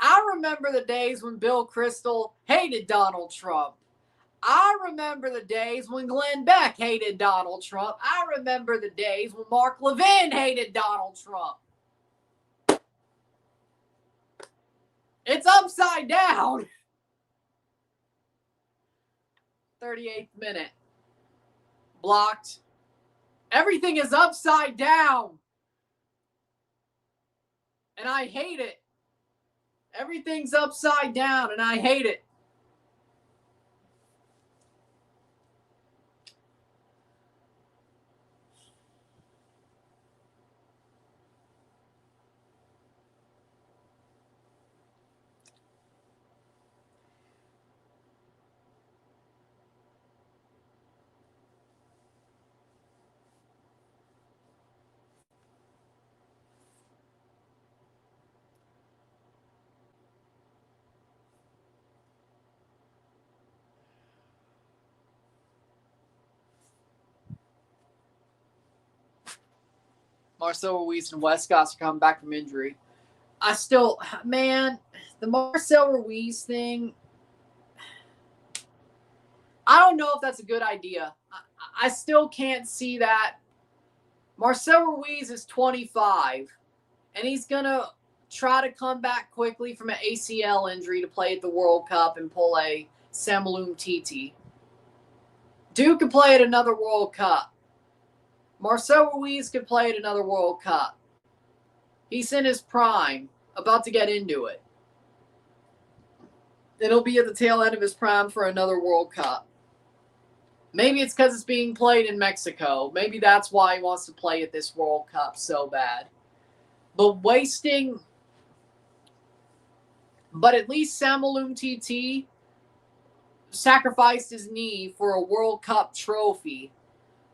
I remember the days when Bill Kristol hated Donald Trump. I remember the days when Glenn Beck hated Donald Trump. I remember the days when Mark Levin hated Donald Trump. It's upside down. 38th minute. Blocked. Everything is upside down. And I hate it. Everything's upside down and I hate it. Marcel Ruiz and Westcott are coming back from injury. The Marcel Ruiz thing, I don't know if that's a good idea. I still can't see that. Marcel Ruiz is 25, and he's going to try to come back quickly from an ACL injury to play at the World Cup and pull a Samalum Titi. Dude could play at another World Cup. Marcel Ruiz could play at another World Cup. He's in his prime, about to get into it. It'll be at the tail end of his prime for another World Cup. Maybe it's because it's being played in Mexico. Maybe that's why he wants to play at this World Cup so bad. But at least Samalum TT sacrificed his knee for a World Cup trophy.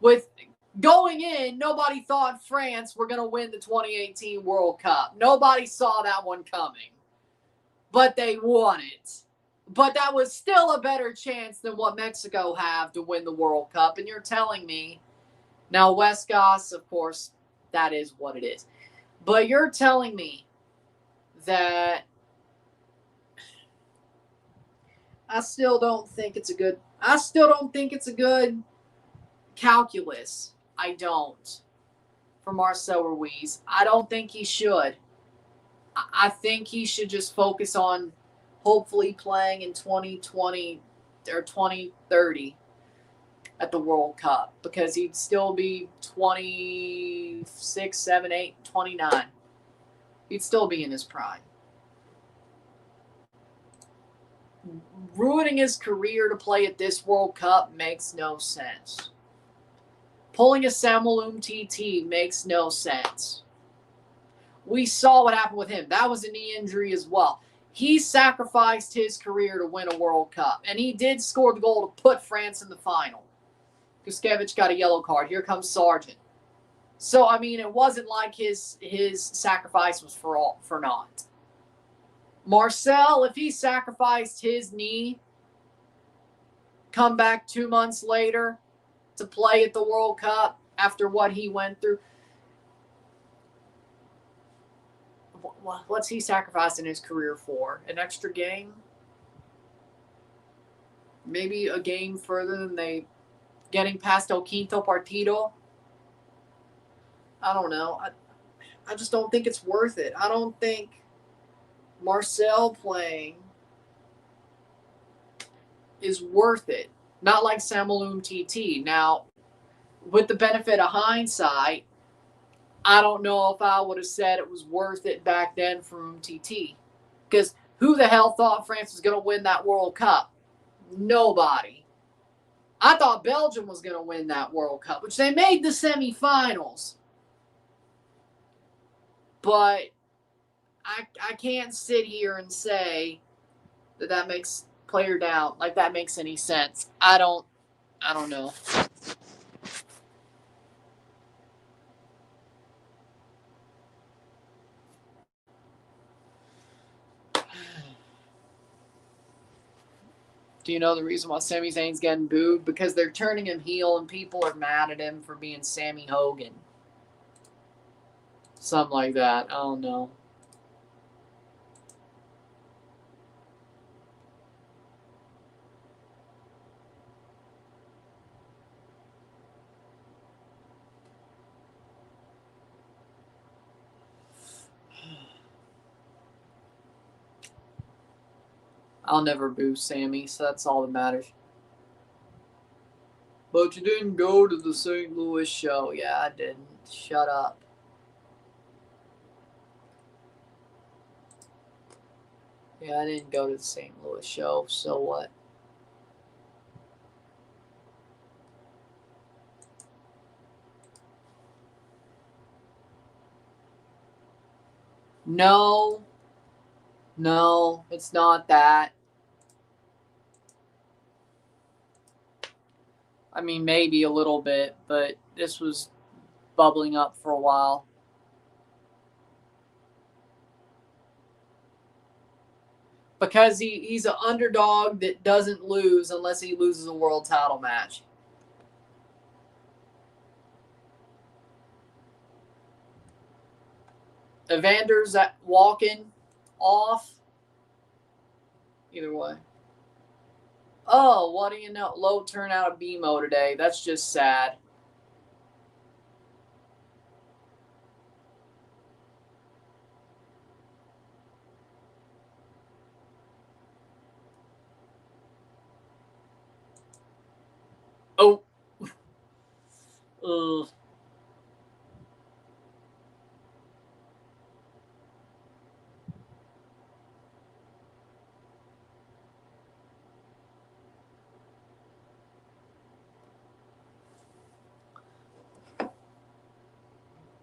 With going in, nobody thought France were going to win the 2018 World Cup. Nobody saw that one coming. But they won it. But that was still a better chance than what Mexico have to win the World Cup. And you're telling me, now West Goss, of course, that is what it is. But you're telling me that I still don't think it's a good calculus. I don't. For Marcel Ruiz. I don't think he should. I think he should just focus on hopefully playing in 2020 or 2030 at the World Cup, because he'd still be 26, 7, 8, 29. He'd still be in his prime. Ruining his career to play at this World Cup makes no sense. Pulling a Samalum TT makes no sense. We saw what happened with him. That was a knee injury as well. He sacrificed his career to win a World Cup, and he did score the goal to put France in the final. Kuskevich got a yellow card. Here comes Sargent. So, I mean, it wasn't like his sacrifice was for naught. Marcel, if he sacrificed his knee, come back 2 months later to play at the World Cup after what he went through, what's he sacrificing his career for? An extra game? Maybe a game further than they getting past El Quinto Partido? I don't know. I just don't think it's worth it. I don't think Marcel playing is worth it. Not like Samalum TT. Now, with the benefit of hindsight, I don't know if I would have said it was worth it back then from TT. Because who the hell thought France was going to win that World Cup? Nobody. I thought Belgium was going to win that World Cup, which they made the semifinals. But I can't sit here and say that makes player down, like that makes any sense. I don't know. Do you know the reason why Sami Zayn's getting booed? Because they're turning him heel and people are mad at him for being Sammy Hogan. Something like that. I don't know. I'll never boo Sammy, so that's all that matters. But you didn't go to the St. Louis show. Yeah, I didn't. Shut up. Yeah, I didn't go to the St. Louis show, so what? No, it's not that. I mean, maybe a little bit, but this was bubbling up for a while. Because he's an underdog that doesn't lose unless he loses a world title match. Evander's walking off. Either way. Oh, what do you know? Low turnout of BMO today. That's just sad. Oh. Ugh.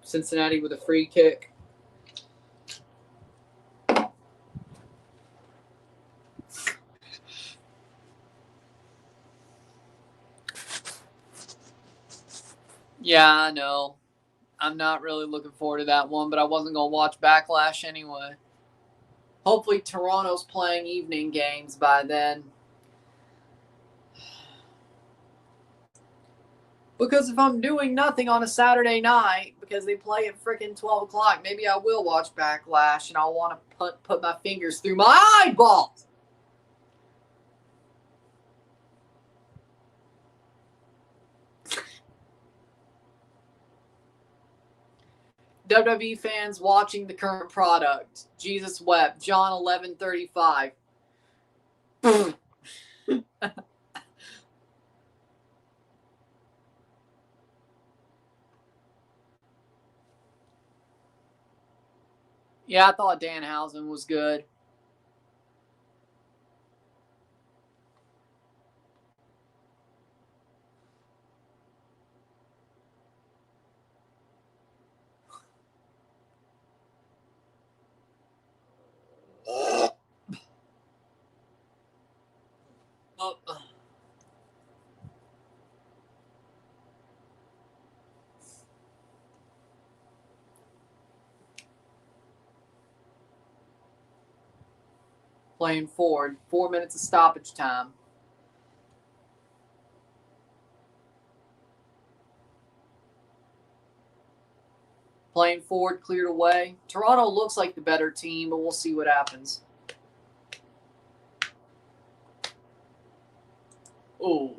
Cincinnati with a free kick. Yeah, I know. I'm not really looking forward to that one, but I wasn't going to watch Backlash anyway. Hopefully Toronto's playing evening games by then. Because if I'm doing nothing on a Saturday night, because they play at freaking 12 o'clock, maybe I will watch Backlash and I'll want to put my fingers through my eyeballs. WWE fans watching the current product. Jesus wept. John 11:35. Yeah, I thought Danhausen was good. Playing forward. 4 minutes of stoppage time. Playing forward, cleared away. Toronto looks like the better team, but we'll see what happens. Oh.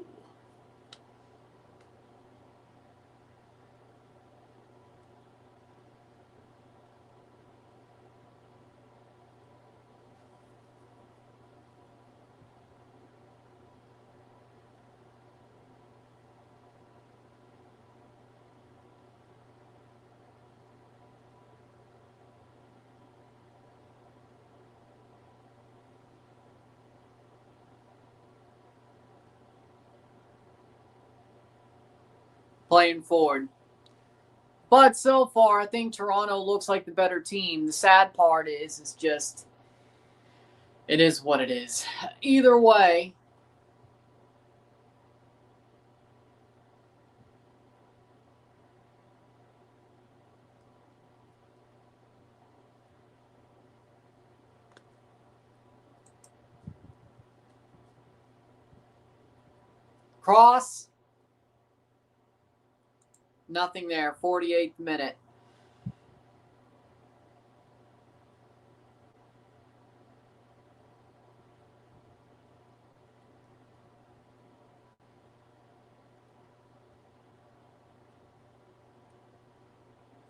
Playing forward. But so far, I think Toronto looks like the better team. The sad part is just, it is what it is. Either way. Cross. Nothing there. 48th minute.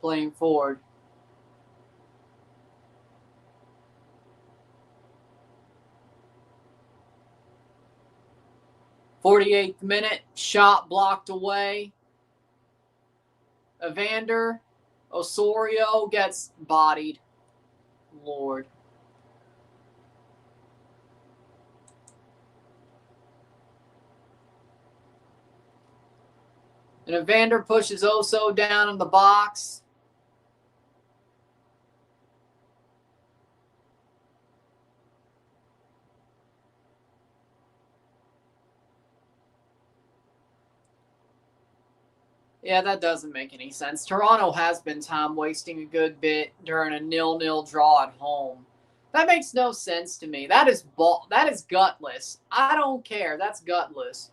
Playing forward. 48th minute, shot blocked away. Evander Osorio gets bodied. Lord. And Evander pushes Oso down in the box. Yeah, that doesn't make any sense. Toronto has been time wasting a good bit during a 0-0 draw at home. That makes no sense to me. That is gutless. I don't care. That's gutless.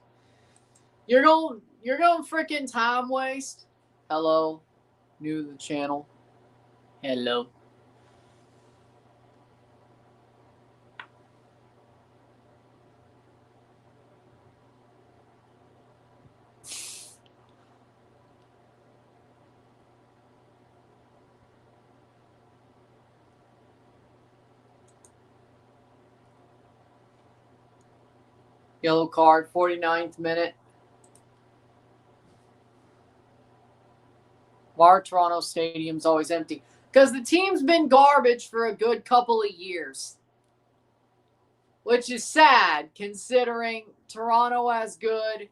You're going freaking time waste. Hello, new to the channel. Hello. Yellow card, 49th minute. Why Toronto Stadium's always empty? Because the team's been garbage for a good couple of years. Which is sad, considering Toronto has good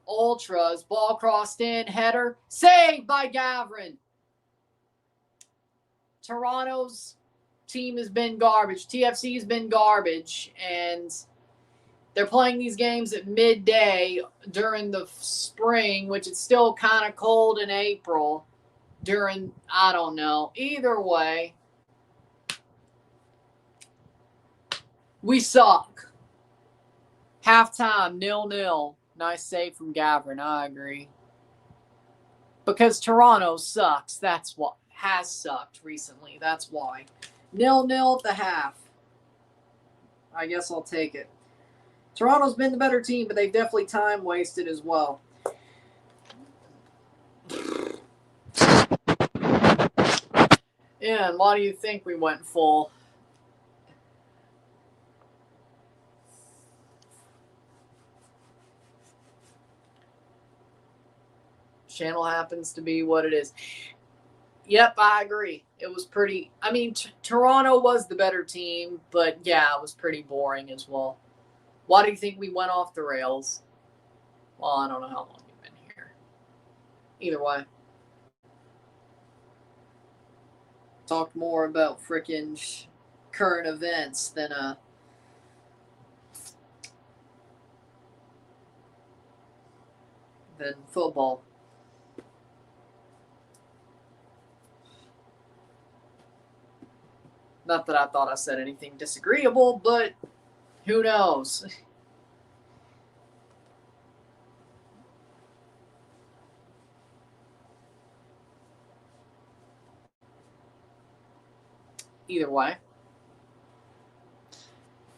ultras. Ball crossed in, header, saved by Gavrin. Toronto's team has been garbage. TFC's been garbage, and they're playing these games at midday during the spring, which it's still kind of cold in April. I don't know. Either way, we suck. Halftime, 0-0. Nice save from Gavrin. I agree. Because Toronto sucks. That's what has sucked recently. That's why. 0-0 at the half. I guess I'll take it. Toronto's been the better team, but they've definitely time wasted as well. Yeah, and why do you think we went full? Channel happens to be what it is. Yep, I agree. It was pretty. I mean, Toronto was the better team, but yeah, it was pretty boring as well. Why do you think we went off the rails? Well, I don't know how long you've been here. Either way. Talked more about freaking current events than football. Not that I thought I said anything disagreeable, but who knows? Either way.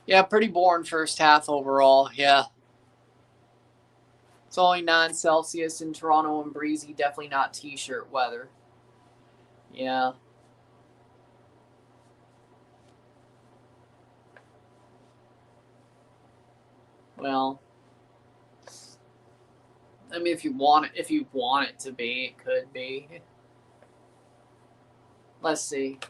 Yeah, pretty boring first half overall. Yeah. It's only 9 Celsius in Toronto and breezy. Definitely not t-shirt weather. Yeah. Well, I mean, if you want it to be, it could be. Let's see.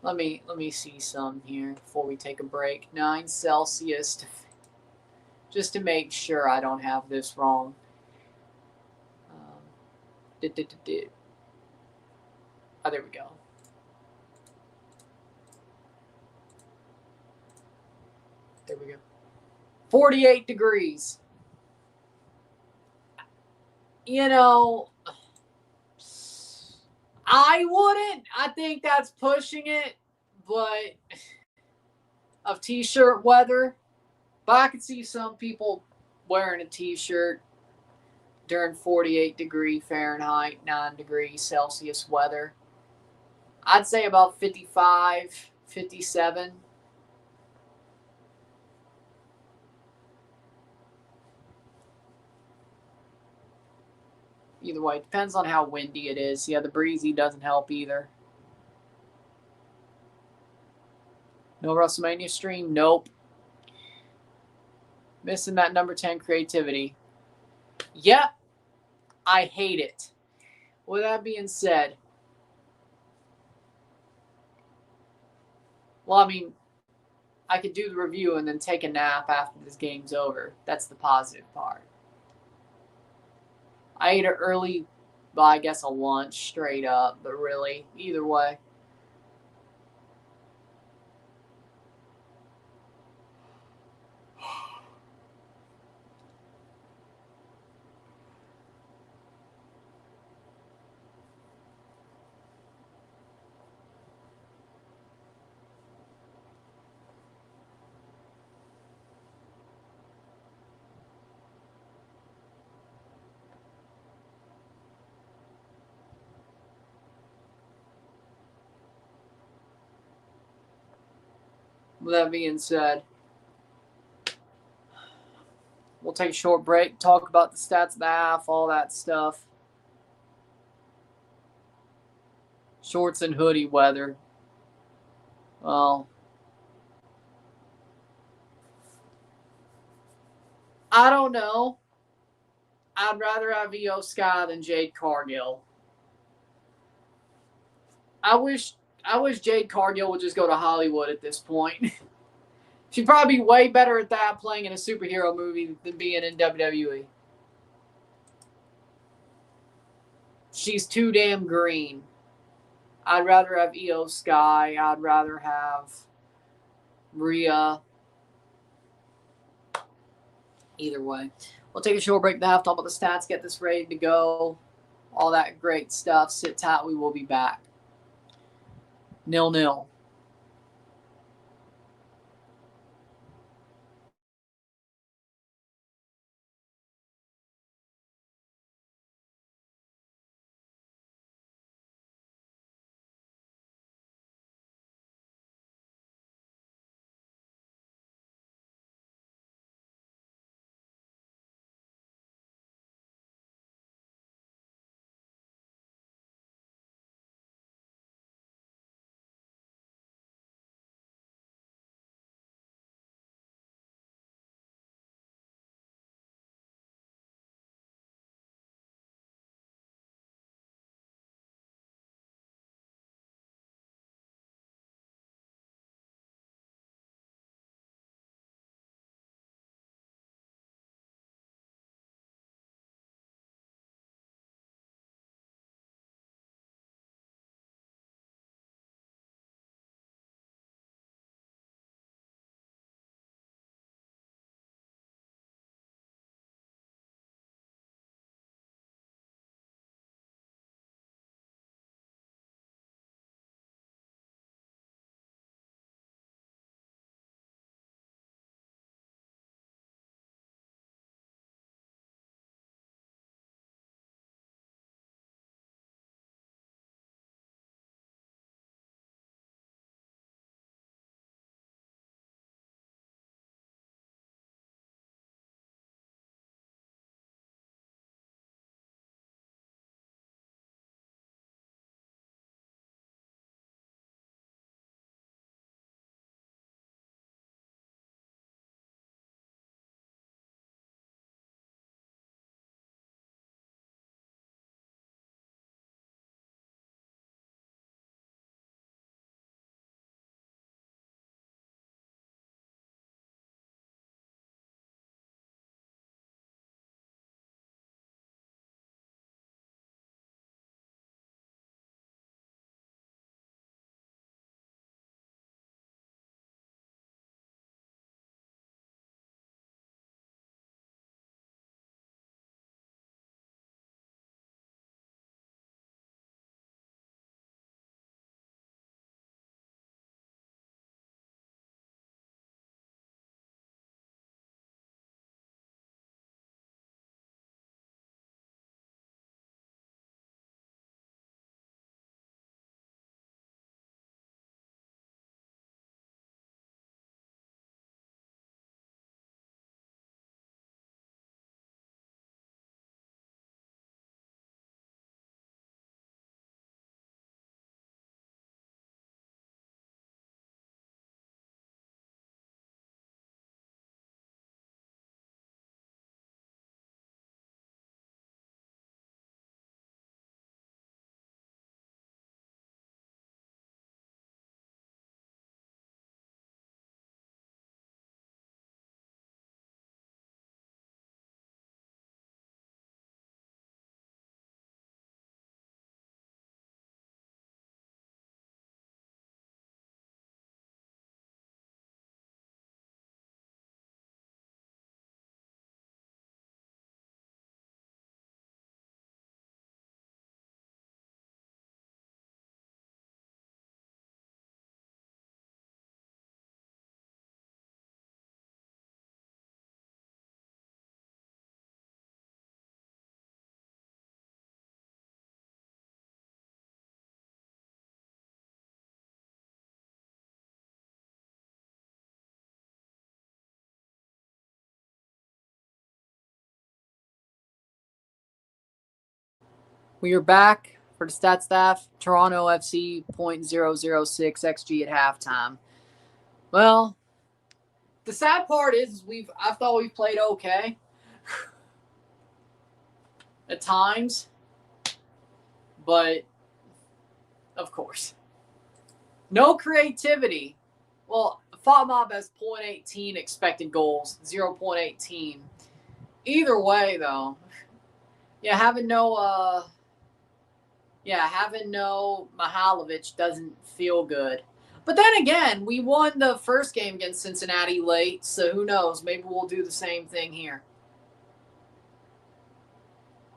Let me see some here before we take a break. 9 Celsius, just to make sure I don't have this wrong. Oh, there we go. There we go. 48 degrees. You know, I wouldn't. I think that's pushing it, but of t-shirt weather. But I could see some people wearing a t-shirt during 48 degree Fahrenheit, 9 degrees Celsius weather. I'd say about 55, 57. Either way, it depends on how windy it is. Yeah, the breezy doesn't help either. No WrestleMania stream? Nope. Missing that number 10 creativity. Yep, I hate it. With that being said, well, I mean, I could do the review and then take a nap after this game's over. That's the positive part. I ate it early, well, I guess a lunch straight up, but really, either way. With that being said, we'll take a short break, talk about the stats of the half, all that stuff. Shorts and hoodie weather. Well, I don't know. I'd rather have EO Sky than Jade Cargill. I wish Jade Cargill would just go to Hollywood at this point. She'd probably be way better at that playing in a superhero movie than being in WWE. She's too damn green. I'd rather have EO Sky. I'd rather have Rhea. Either way. We'll take a short break at the half, talk about the stats, get this ready to go. All that great stuff. Sit tight. We will be back. 0-0. We are back for the stat staff. Toronto FC 0.006 XG at halftime. Well, the sad part is I thought we played okay at times, but of course, no creativity. Well, FOTMOB has 0.18 expected goals, 0.18. Either way, though, having no Mihailovic doesn't feel good. But then again, we won the first game against Cincinnati late, so who knows? Maybe we'll do the same thing here.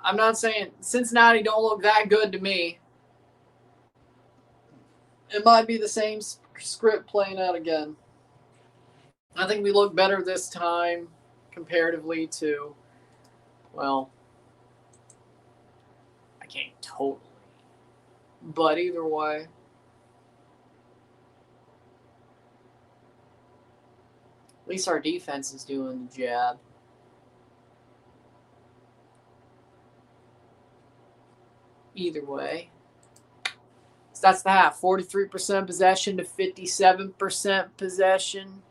I'm not saying Cincinnati don't look that good to me. It might be the same script playing out again. I think we look better this time comparatively to, well, I can't totally. But either way, at least our defense is doing the job. Either way. So that's the half. 43% possession to 57% possession.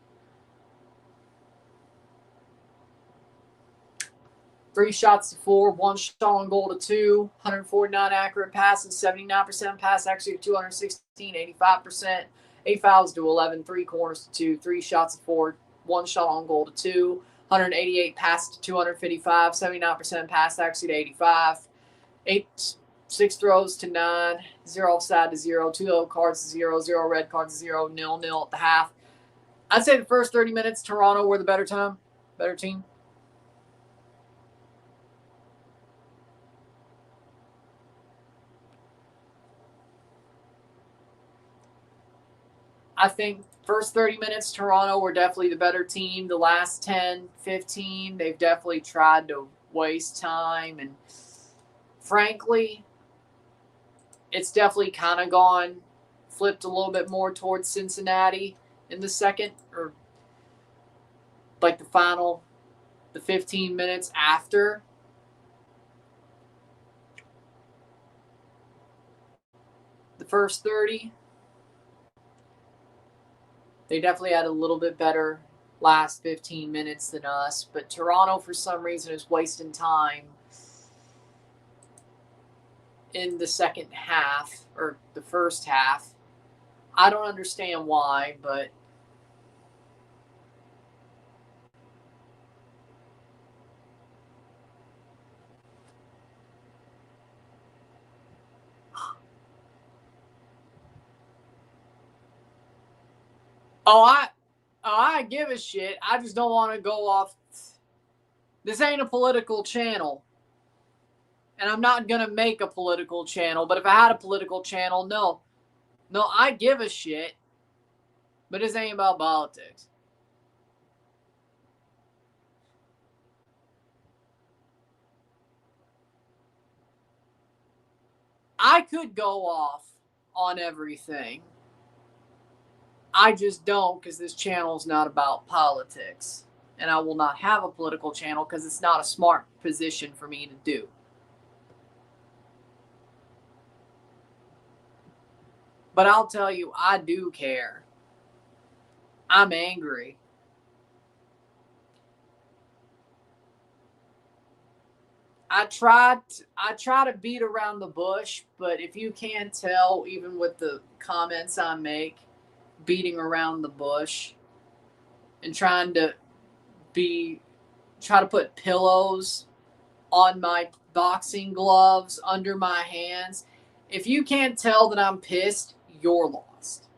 3 shots to 4, 1 shot on goal to 2, 149 accurate passes, 79% pass accuracy to 216, 85%, 8 fouls to 11, 3 corners to 2, 3 shots to 4, 1 shot on goal to 2, 188 passes to 255, 79% pass accuracy to 85, 6 throws to 9, 0 offside to 0, 2 yellow cards to 0, 0 red cards to 0, 0-0 at the half. I'd say the first 30 minutes, Toronto were the better team. I think first 30 minutes, Toronto were definitely the better team. The last 10, 15, they've definitely tried to waste time. And frankly, it's definitely kind of flipped a little bit more towards Cincinnati in the second, or like the 15 minutes after. The first 30. They definitely had a little bit better last 15 minutes than us, but Toronto, for some reason, is wasting time in the second half, or the first half. I don't understand why, but I give a shit. I just don't want to go off. This ain't a political channel. And I'm not going to make a political channel. But if I had a political channel, no, I give a shit. But this ain't about politics. I could go off on everything. I just don't, because this channel is not about politics. And I will not have a political channel because it's not a smart position for me to do. But I'll tell you, I do care. I'm angry. I try to beat around the bush, but if you can't tell, even with the comments I make, beating around the bush and trying to put pillows on my boxing gloves under my hands. If you can't tell that I'm pissed, you're lost.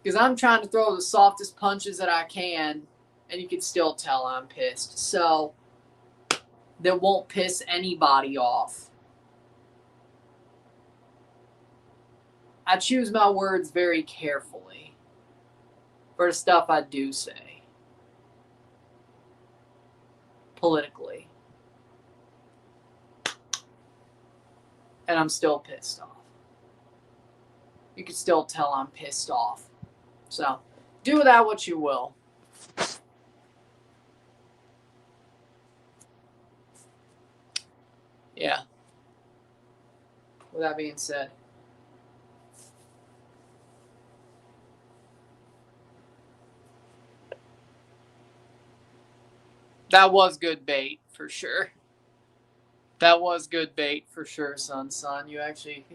Because I'm trying to throw the softest punches that I can, and you can still tell I'm pissed. So that won't piss anybody off. I choose my words very carefully for the stuff I do say politically. And I'm still pissed off. You can still tell I'm pissed off. So do with that what you will. Yeah. With that being said. That was good bait, for sure. That was good bait, for sure, son. You actually...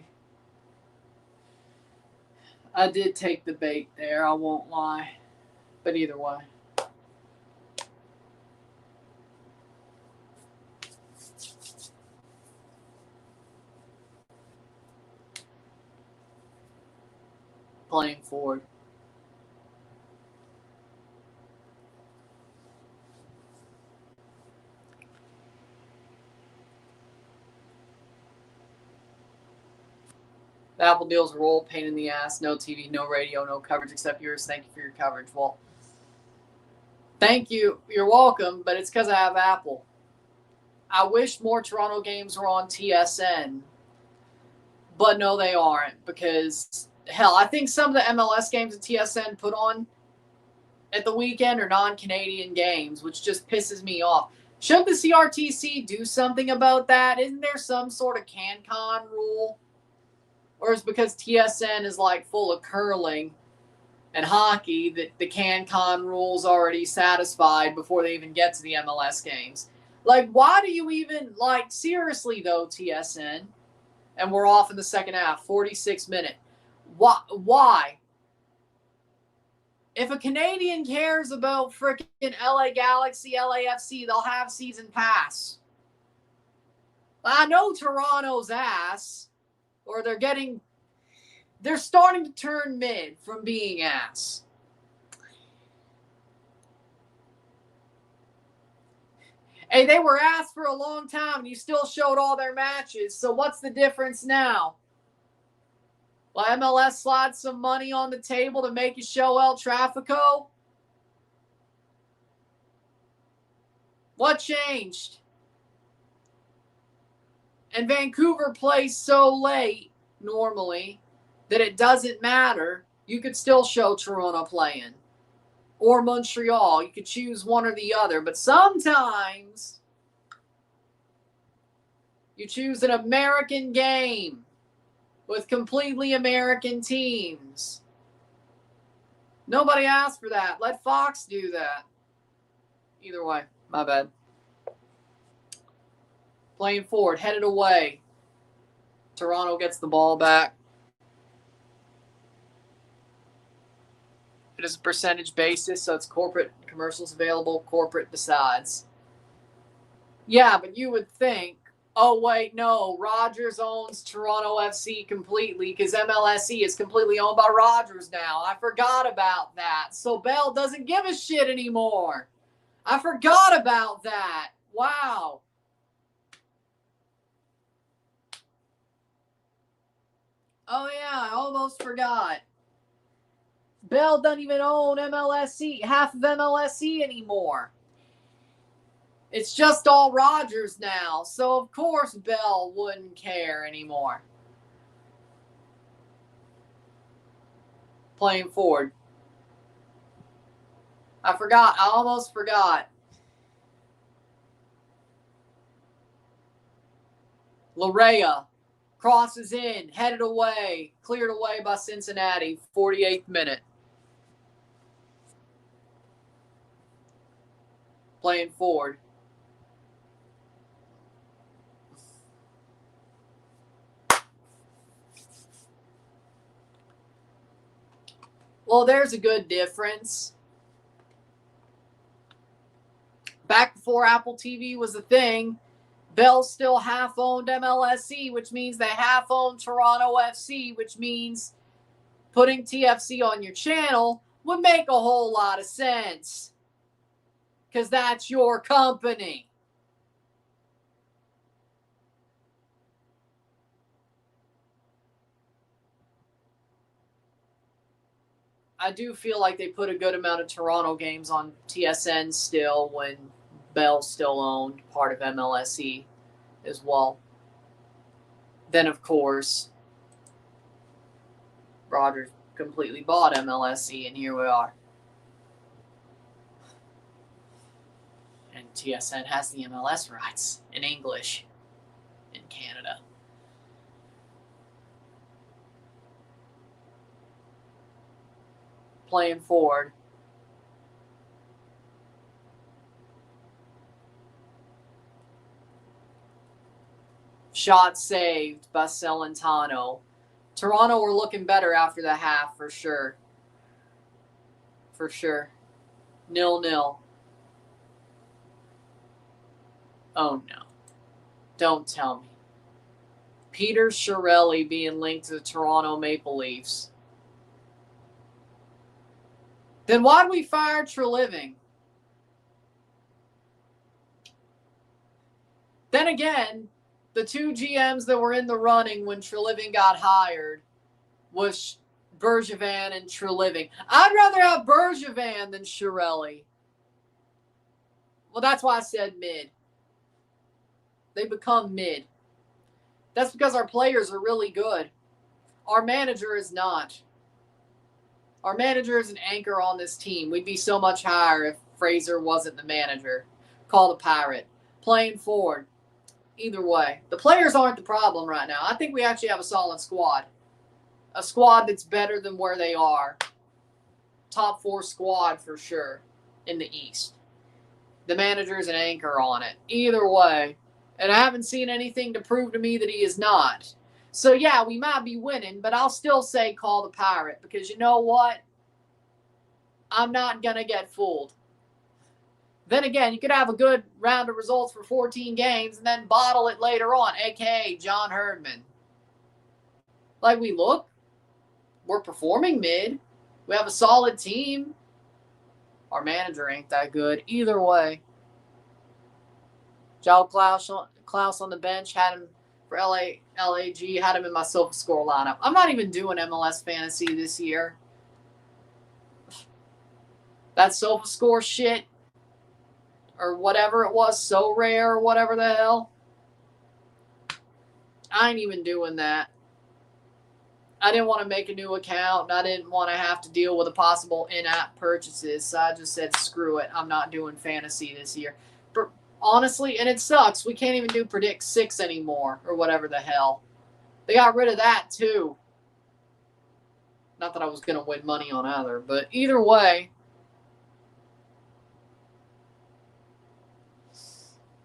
I did take the bait there, I won't lie. But either way. Playing forward. The Apple deals roll, pain in the ass, no TV, no radio, no coverage except yours. Thank you for your coverage. Well, thank you. You're welcome, but it's because I have Apple. I wish more Toronto games were on TSN, but no, they aren't because, hell, I think some of the MLS games that TSN put on at the weekend are non-Canadian games, which just pisses me off. Should the CRTC do something about that? Isn't there some sort of CanCon rule? Or is it because TSN is like full of curling and hockey that the CanCon rules already satisfied before they even get to the MLS games? Like, why do you even, like, seriously though, TSN, and we're off in the second half, 46 minute. Why? If a Canadian cares about frickin' LA Galaxy, LAFC, they'll have season pass. I know Toronto's ass. Or they're starting to turn mid from being ass. Hey, they were ass for a long time and you still showed all their matches. So what's the difference now? Will MLS slide some money on the table to make you show El Trafico? What changed? And Vancouver plays so late, normally, that it doesn't matter. You could still show Toronto playing. Or Montreal. You could choose one or the other. But sometimes you choose an American game with completely American teams. Nobody asked for that. Let Fox do that. Either way, my bad. Playing forward, headed away. Toronto gets the ball back. It is a percentage basis, so it's corporate commercials available, corporate decides. Yeah, but you would think, oh, wait, no, Rogers owns Toronto FC completely because MLSE is completely owned by Rogers now. I forgot about that. So Bell doesn't give a shit anymore. I forgot about that. Wow. Oh, yeah, I almost forgot. Bell doesn't even own MLSE, half of MLSE anymore. It's just all Rogers now, so of course Bell wouldn't care anymore. Playing forward. I almost forgot. Larea crosses in, headed away, cleared away by Cincinnati, 48th minute. Playing forward. Well, there's a good difference. Back before Apple TV was a thing, Bell still half-owned MLSE, which means they half-owned Toronto FC, which means putting TFC on your channel would make a whole lot of sense. Because that's your company. I do feel like they put a good amount of Toronto games on TSN still when Bell still owned part of MLSE as well. Then, of course, Rogers completely bought MLSE, and here we are. And TSN has the MLS rights in English. in Canada. Playing forward. Shot saved by Celentano. Toronto were looking better after the half for sure. For sure. 0-0. Oh no. Don't tell me. Peter Chiarelli being linked to the Toronto Maple Leafs. Then why'd we fire Treliving? Then again, the two GMs that were in the running when Treliving got hired was Bergevin and Treliving. I'd rather have Bergevin than Chiarelli. Well, that's why I said mid. They become mid. That's because our players are really good. Our manager is not. Our manager is an anchor on this team. We'd be so much higher if Fraser wasn't the manager. Call the Pirate. Playing forward. Either way. The players aren't the problem right now. I think we actually have a solid squad. A squad that's better than where they are. Top 4 squad for sure in the East. The manager is an anchor on it. Either way. And I haven't seen anything to prove to me that he is not. So, yeah, we might be winning, but I'll still say call the Pirate. Because you know what? I'm not going to get fooled. Then again, you could have a good round of results for 14 games and then bottle it later on, a.k.a. John Herdman. Like we look, we're performing mid. We have a solid team. Our manager ain't that good. Either way. Joe Klaus on the bench, had him for LAG, had him in my SofaScore lineup. I'm not even doing MLS Fantasy this year. That SofaScore shit, or whatever it was, so rare, or whatever the hell. I ain't even doing that. I didn't want to make a new account, and I didn't want to have to deal with the possible in-app purchases, so I just said, screw it. I'm not doing fantasy this year. But honestly, and it sucks, we can't even do Predict 6 anymore, or whatever the hell. They got rid of that, too. Not that I was going to win money on either, but either way,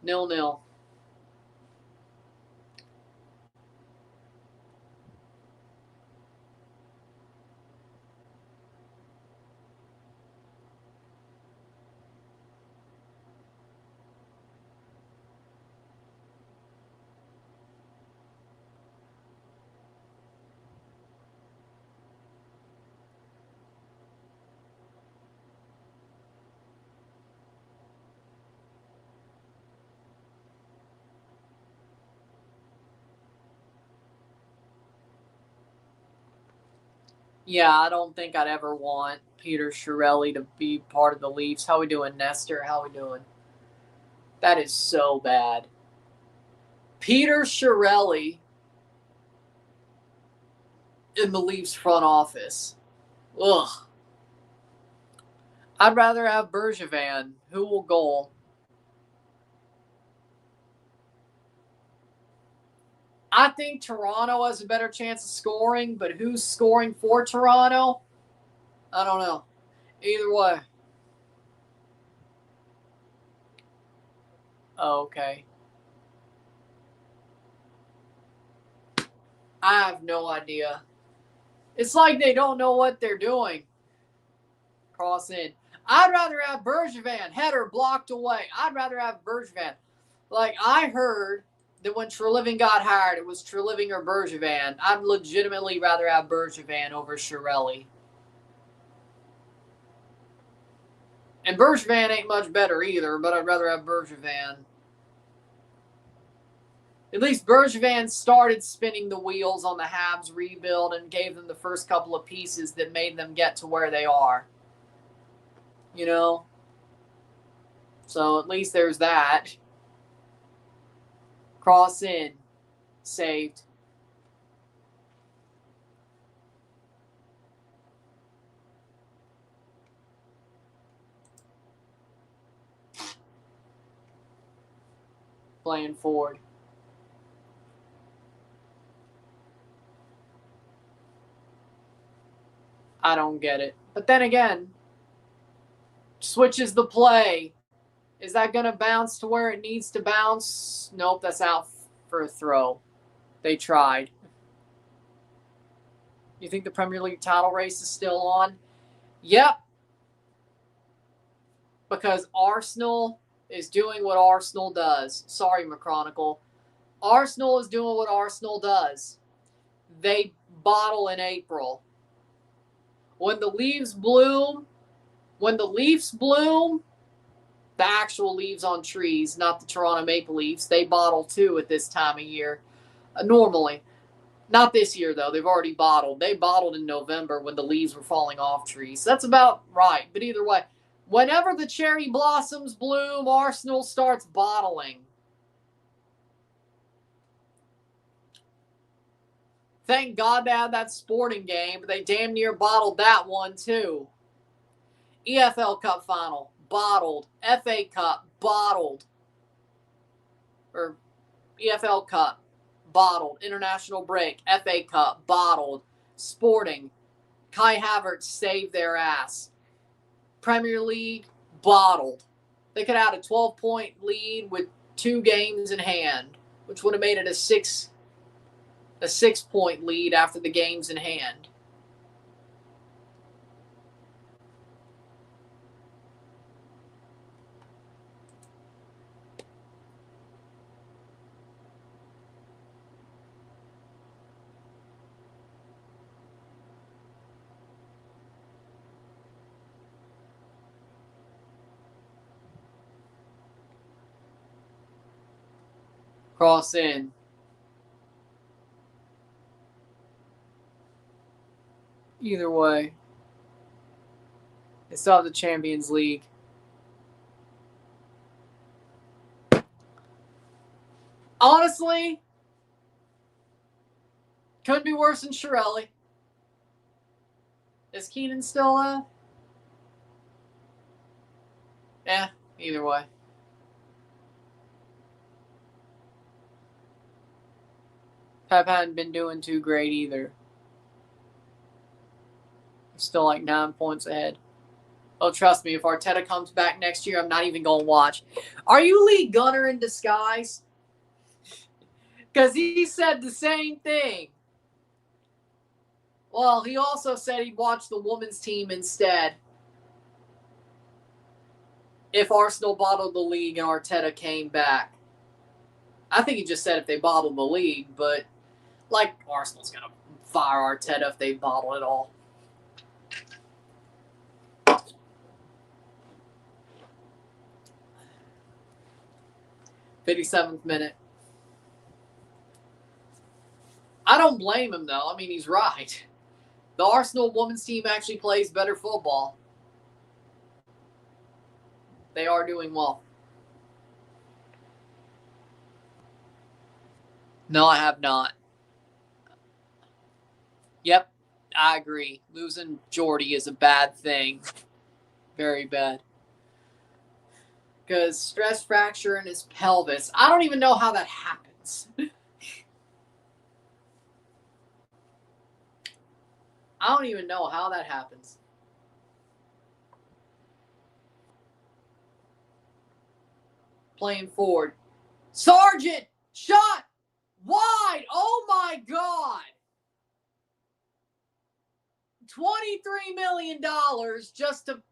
0-0. Yeah, I don't think I'd ever want Peter Chiarelli to be part of the Leafs. How we doing, Nestor? How we doing? That is so bad. Peter Chiarelli in the Leafs front office. Ugh. I'd rather have Bergevin, who will goal. I think Toronto has a better chance of scoring, but who's scoring for Toronto? I don't know. Either way. Oh, okay. I have no idea. It's like they don't know what they're doing. Cross in. I'd rather have Bergevin. Header blocked away. I'd rather have Bergevin. Like, I heard that when Treliving got hired, it was Treliving or Bergevin. I'd legitimately rather have Bergevin over Chiarelli. And Bergevin ain't much better either, but I'd rather have Bergevin. At least Bergevin started spinning the wheels on the Habs rebuild and gave them the first couple of pieces that made them get to where they are. You know? So at least there's that. Cross in. Saved. Playing forward. I don't get it. But then again, switches the play. Is that going to bounce to where it needs to bounce? Nope, that's out for a throw. They tried. You think the Premier League title race is still on? Yep. Because Arsenal is doing what Arsenal does. Sorry, McChronicle. Arsenal is doing what Arsenal does. They bottle in April. When the leaves bloom, the actual leaves on trees, not the Toronto Maple Leafs, they bottle too at this time of year. Normally. Not this year, though. They've already bottled. They bottled in November when the leaves were falling off trees. That's about right. But either way, whenever the cherry blossoms bloom, Arsenal starts bottling. Thank God they had that Sporting game, but they damn near bottled that one, too. EFL Cup final, bottled. FA Cup, bottled. Or EFL Cup, bottled. International break, FA Cup, bottled. Sporting, Kai Havertz saved their ass. Premier League, bottled. They could have had a 12-point lead with 2 games in hand, which would have made it a 6-point lead after the games in hand. Cross in. Either way, they still have the Champions League. Honestly, couldn't be worse than Shirelli. Is Keenan still Yeah, either way. Pep hadn't been doing too great either. Still like 9 points ahead. Oh, trust me, if Arteta comes back next year, I'm not even going to watch. Are you Lee Gunner in disguise? Because he said the same thing. Well, he also said he'd watch the women's team instead. If Arsenal bottled the league and Arteta came back. I think he just said if they bottled the league, but like Arsenal's going to fire Arteta if they bottle it all. 57th minute. I don't blame him, though. I mean, he's right. The Arsenal women's team actually plays better football. They are doing well. No, I have not. Yep, I agree. Losing Jordy is a bad thing. Very bad. Because stress fracture in his pelvis. I don't even know how that happens. I don't even know how that happens. Playing forward. Sargent! Shot! Wide! Oh my God! $23 million just to...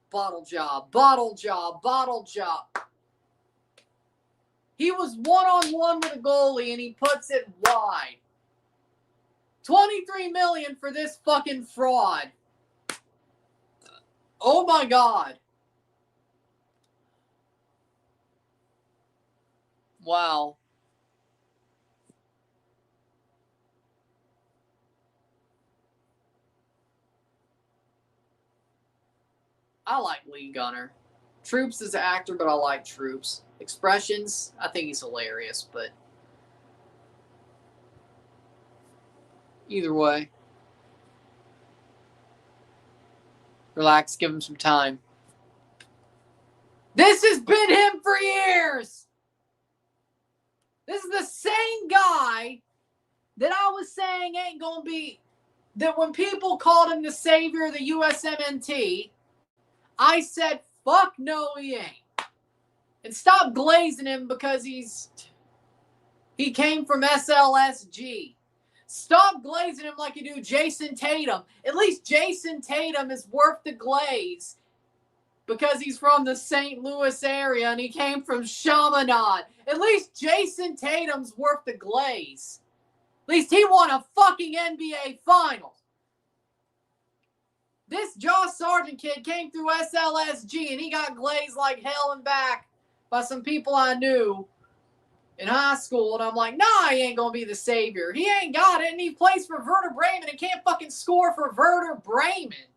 Bottle job. He was one-on-one with a goalie and he puts it wide. $23 million for this fucking fraud. Oh my God. Wow. I like Lee Gunner. Troops is an actor, but I like Troops. Expressions, I think he's hilarious, but either way. Relax, give him some time. This has been him for years! This is the same guy that I was saying ain't gonna be that when people called him the savior of the USMNT, I said, fuck no, he ain't. And stop glazing him because he came from SLSG. Stop glazing him like you do Jason Tatum. At least Jason Tatum is worth the glaze because he's from the St. Louis area and he came from Chaminade. At least Jason Tatum's worth the glaze. At least he won a fucking NBA Finals. This Josh Sargent kid came through SLSG and he got glazed like hell and back by some people I knew in high school. And I'm like, nah, he ain't going to be the savior. He ain't got it. And he plays for Werder Bremen and can't fucking score for Werder Bremen.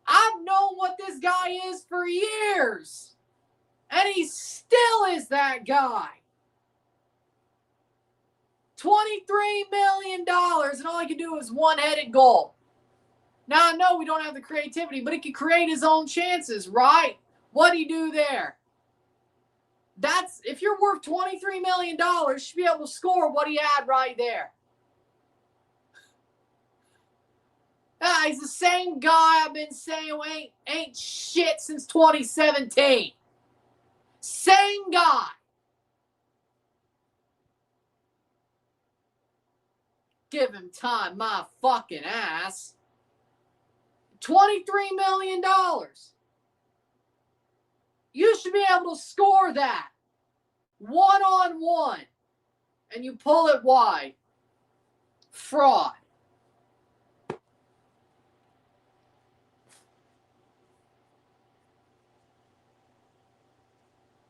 I've known what this guy is for years. And he still is that guy. $23 million and all he can do is one-headed goal. Now, I know we don't have the creativity, but he can create his own chances, right? What do you do there? That's, if you're worth $23 million, you should be able to score what he had right there. He's the same guy I've been saying who ain't shit since 2017. Same guy. Give him time, my fucking ass. $23 million. You should be able to score that one-on-one. And you pull it wide. Fraud.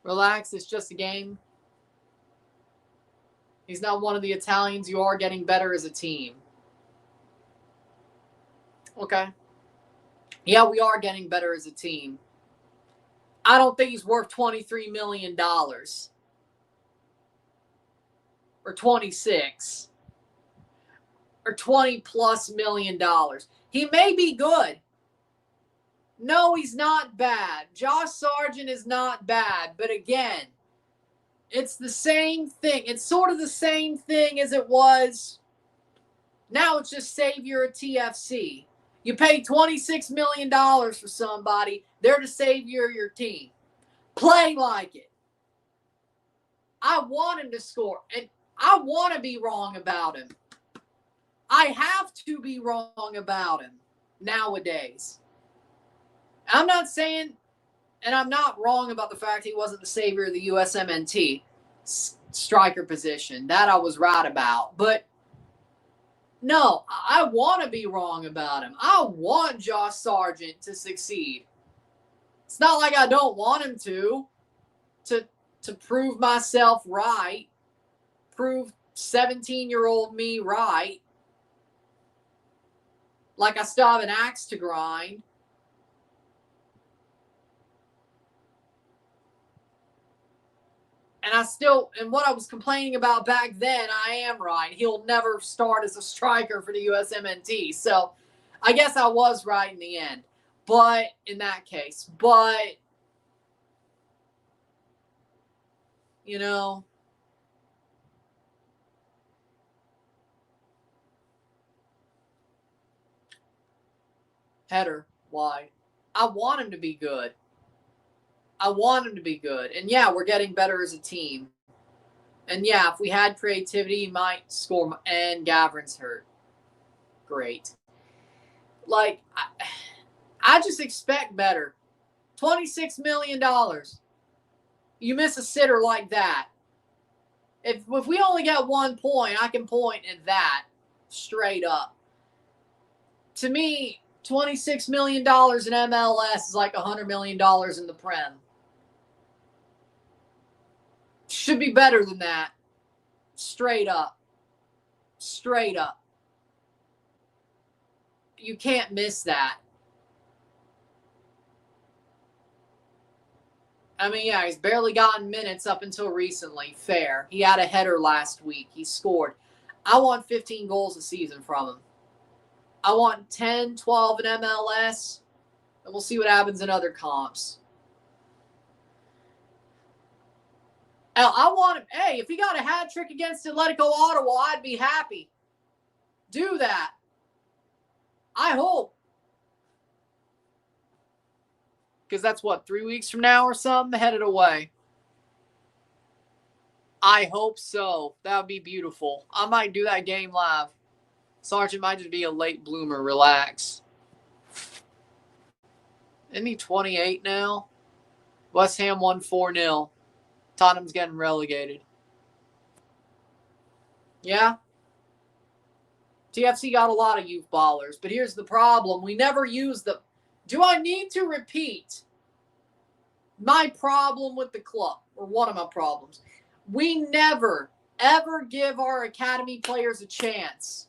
Relax, it's just a game. He's not one of the Italians. You are getting better as a team. Okay. Yeah, we are getting better as a team. I don't think he's worth $23 million. Or 26. Or $20+ million. He may be good. No, he's not bad. Josh Sargent is not bad. But again, it's the same thing. It's sort of the same thing as it was. Now it's just savior of TFC. You pay $26 million for somebody. They're the savior of your team. Play like it. I want him to score. And I want to be wrong about him. I have to be wrong about him nowadays. I'm not saying, and I'm not wrong about the fact he wasn't the savior of the USMNT striker position. That I was right about. But no, I want to be wrong about him. I want Josh Sargent to succeed. It's not like I don't want him to prove myself right, prove 17-year-old me right, like I still have an axe to grind. And what I was complaining about back then, I am right. He'll never start as a striker for the USMNT. So I guess I was right in the end. But in that case, you know, header wide. I want him to be good. I want him to be good. And yeah, we're getting better as a team. And yeah, if we had creativity, he might score. And Gavrin's hurt. Great. Like, I just expect better. $26 million. You miss a sitter like that. If we only got 1 point, I can point at that straight up. To me, $26 million in MLS is like $100 million in the Prem. Should be better than that. Straight up. Straight up. You can't miss that. I mean, yeah, he's barely gotten minutes up until recently. Fair. He had a header last week. He scored. I want 15 goals a season from him. I want 10, 12 in MLS. And we'll see what happens in other comps. I want him. Hey, if he got a hat trick against Atletico Ottawa, I'd be happy. Do that. I hope. Because that's what, 3 weeks from now or something? Headed away. I hope so. That would be beautiful. I might do that game live. Sergeant might just be a late bloomer. Relax. Isn't he 28 now? West Ham won 4-0. Tottenham's getting relegated. Yeah. TFC got a lot of youth ballers, but here's the problem. We never use them. Do I need to repeat my problem with the club, or one of my problems? We never, ever give our academy players a chance.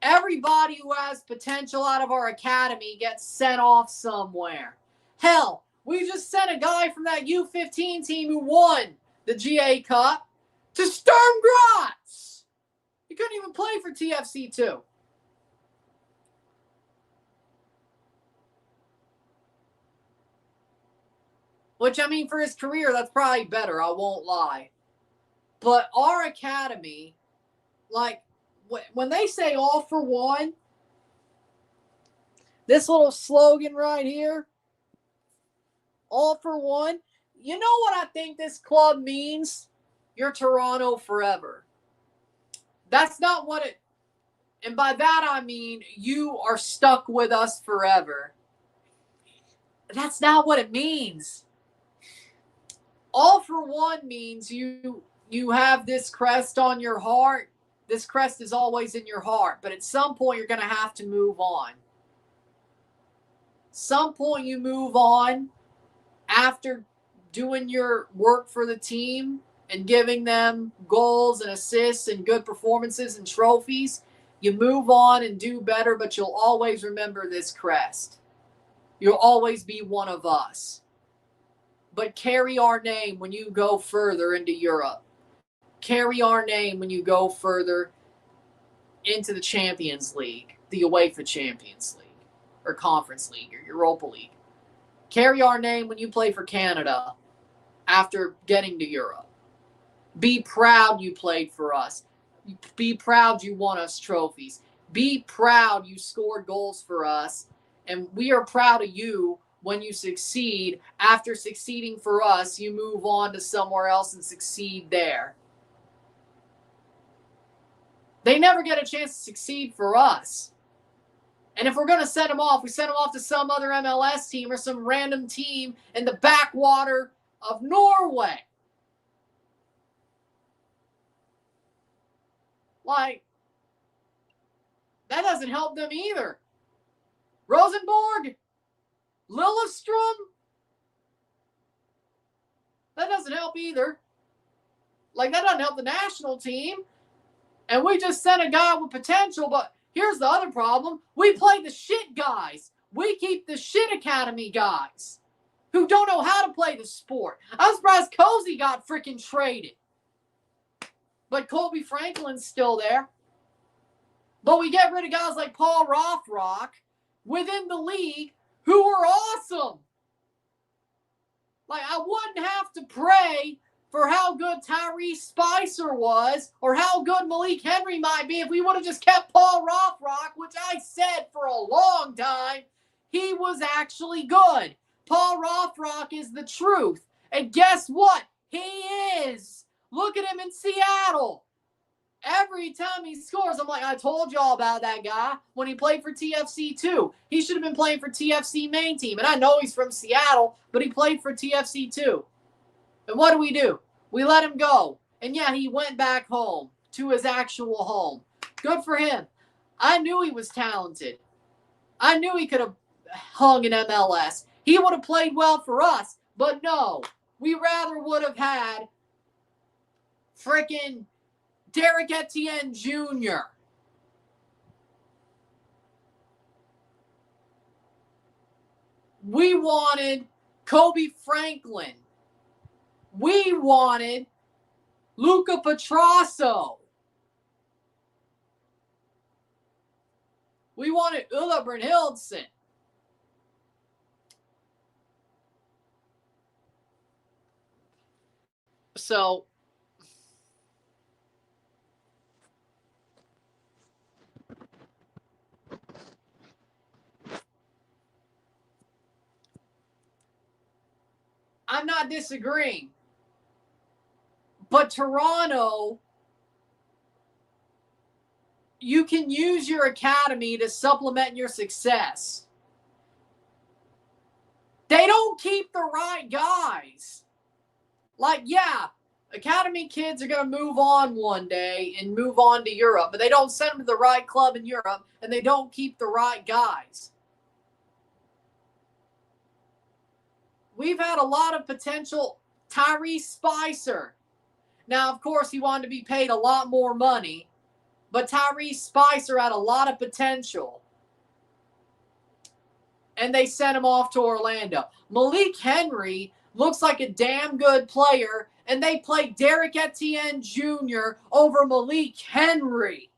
Everybody who has potential out of our academy gets sent off somewhere. Hell, we just sent a guy from that U15 team who won the GA Cup to Sturm Graz. He couldn't even play for TFC2. Which, I mean, for his career, that's probably better. I won't lie. But our academy, like, when they say all for one, this little slogan right here, all for one, you know what I think this club means? You're Toronto forever. That's not what it, and by that I mean you are stuck with us forever. That's not what it means. All for one means you have this crest on your heart. This crest is always in your heart, but at some point you're going to have to move on. Some point you move on after doing your work for the team and giving them goals and assists and good performances and trophies. You move on and do better, but you'll always remember this crest. You'll always be one of us. But carry our name when you go further into Europe. Carry our name when you go further into the Champions League, the UEFA Champions League, or Conference League, or Europa League. Carry our name when you play for Canada after getting to Europe. Be proud you played for us. Be proud you won us trophies. Be proud you scored goals for us. And we are proud of you when you succeed. After succeeding for us, you move on to somewhere else and succeed there. They never get a chance to succeed for us. And if we're going to send them off, we send them off to some other MLS team or some random team in the backwater of Norway. Like, that doesn't help them either. Rosenborg, Lillestrøm, that doesn't help either. Like, that doesn't help the national team. And we just sent a guy with potential, but here's the other problem. We play the shit guys. We keep the shit academy guys who don't know how to play the sport. I'm surprised Cozy got freaking traded. But Colby Franklin's still there. But we get rid of guys like Paul Rothrock within the league who are awesome. Like, I wouldn't have to pray for how good Tyrese Spicer was or how good Malik Henry might be if we would have just kept Paul Rothrock, which I said for a long time he was actually good. Paul Rothrock is the truth. And guess what? He is. Look at him in Seattle. Every time he scores, I'm like, I told y'all about that guy when he played for TFC too. He should have been playing for TFC main team. And I know he's from Seattle, but he played for TFC too. And what do? We let him go. And yeah, he went back home to his actual home. Good for him. I knew he was talented. I knew he could have hung in MLS. He would have played well for us. But no, we rather would have had freaking Derek Etienne Jr. We wanted Kobe Franklin. We wanted Luca Petrasso. We wanted Ulla Brynhildsen. So, I'm not disagreeing. But Toronto, you can use your academy to supplement your success. They don't keep the right guys. Like, yeah, academy kids are going to move on one day and move on to Europe, but they don't send them to the right club in Europe, and they don't keep the right guys. We've had a lot of potential. Tyrese Spicer. Now, of course, he wanted to be paid a lot more money, but Tyrese Spicer had a lot of potential. And they sent him off to Orlando. Malik Henry looks like a damn good player, and they play Derek Etienne Jr. over Malik Henry.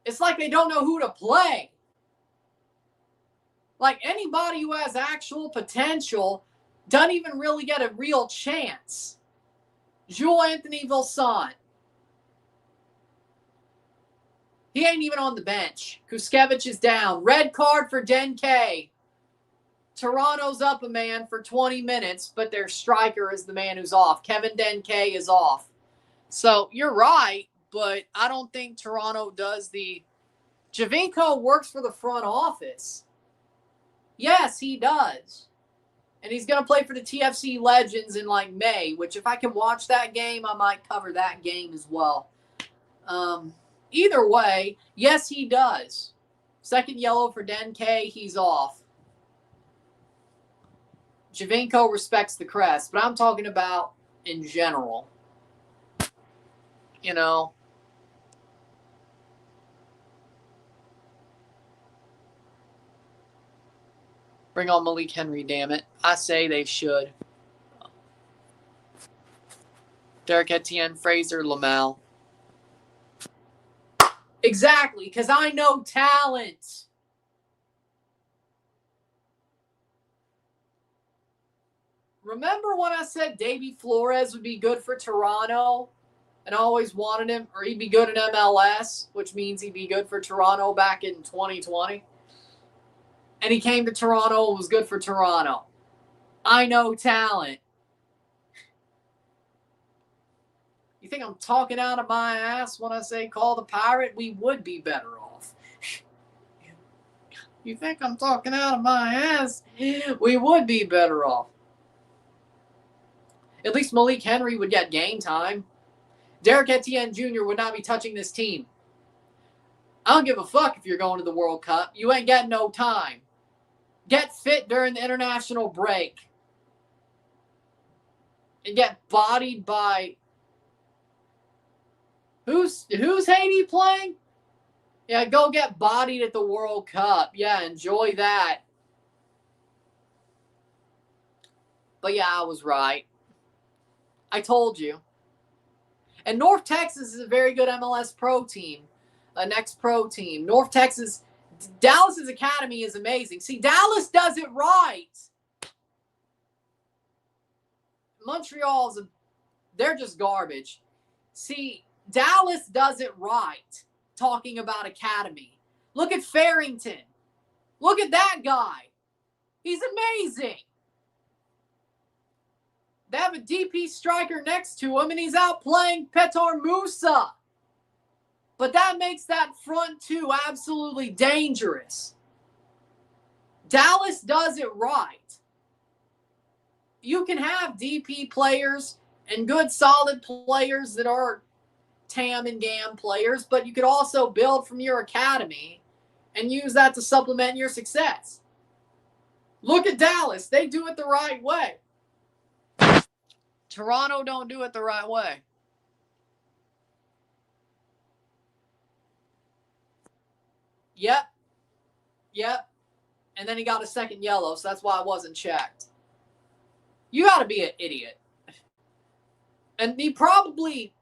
It's like they don't know who to play. Like, anybody who has actual potential doesn't even really get a real chance. Jules Anthony Vilsaint. He ain't even on the bench. Kuskevich is down. Red card for Denke. Toronto's up a man for 20 minutes, but their striker is the man who's off. Kevin Denke is off. So you're right, but I don't think Toronto does the... Javinko works for the front office. Yes, he does. And he's going to play for the TFC Legends in like May, which if I can watch that game, I might cover that game as well. Either way, yes, he does. Second yellow for Denke, he's off. Javinko respects the crest, but I'm talking about in general. You know. Bring on Malik Henry, damn it. I say they should. Derek Etienne, Fraser, Lamel. Exactly, because I know talent. Remember when I said Davy Flores would be good for Toronto? And I always wanted him, or he'd be good in MLS, which means he'd be good for Toronto back in 2020. And he came to Toronto and was good for Toronto. I know talent. You think I'm talking out of my ass when I say call the Pirate? We would be better off. You think I'm talking out of my ass? We would be better off. At least Malik Henry would get game time. Derek Etienne Jr. would not be touching this team. I don't give a fuck if you're going to the World Cup. You ain't getting no time. Get fit during the international break. And get bodied by... Who's Haiti playing? Yeah, go get bodied at the World Cup. Yeah, enjoy that. But yeah, I was right. I told you. And North Texas is a very good MLS pro team. Next pro team. North Texas... Dallas's academy is amazing. See, Dallas does it right. Montreal's... They're just garbage. See... Dallas does it right, talking about academy. Look at Farrington. Look at that guy. He's amazing. They have a DP striker next to him, and he's out playing Petar Musa. But that makes that front two absolutely dangerous. Dallas does it right. You can have DP players and good, solid players that are TAM and GAM players, but you could also build from your academy and use that to supplement your success. Look at Dallas. They do it the right way. Toronto don't do it the right way. Yep. And then he got a second yellow, so that's why I wasn't checked. You got to be an idiot. And he probably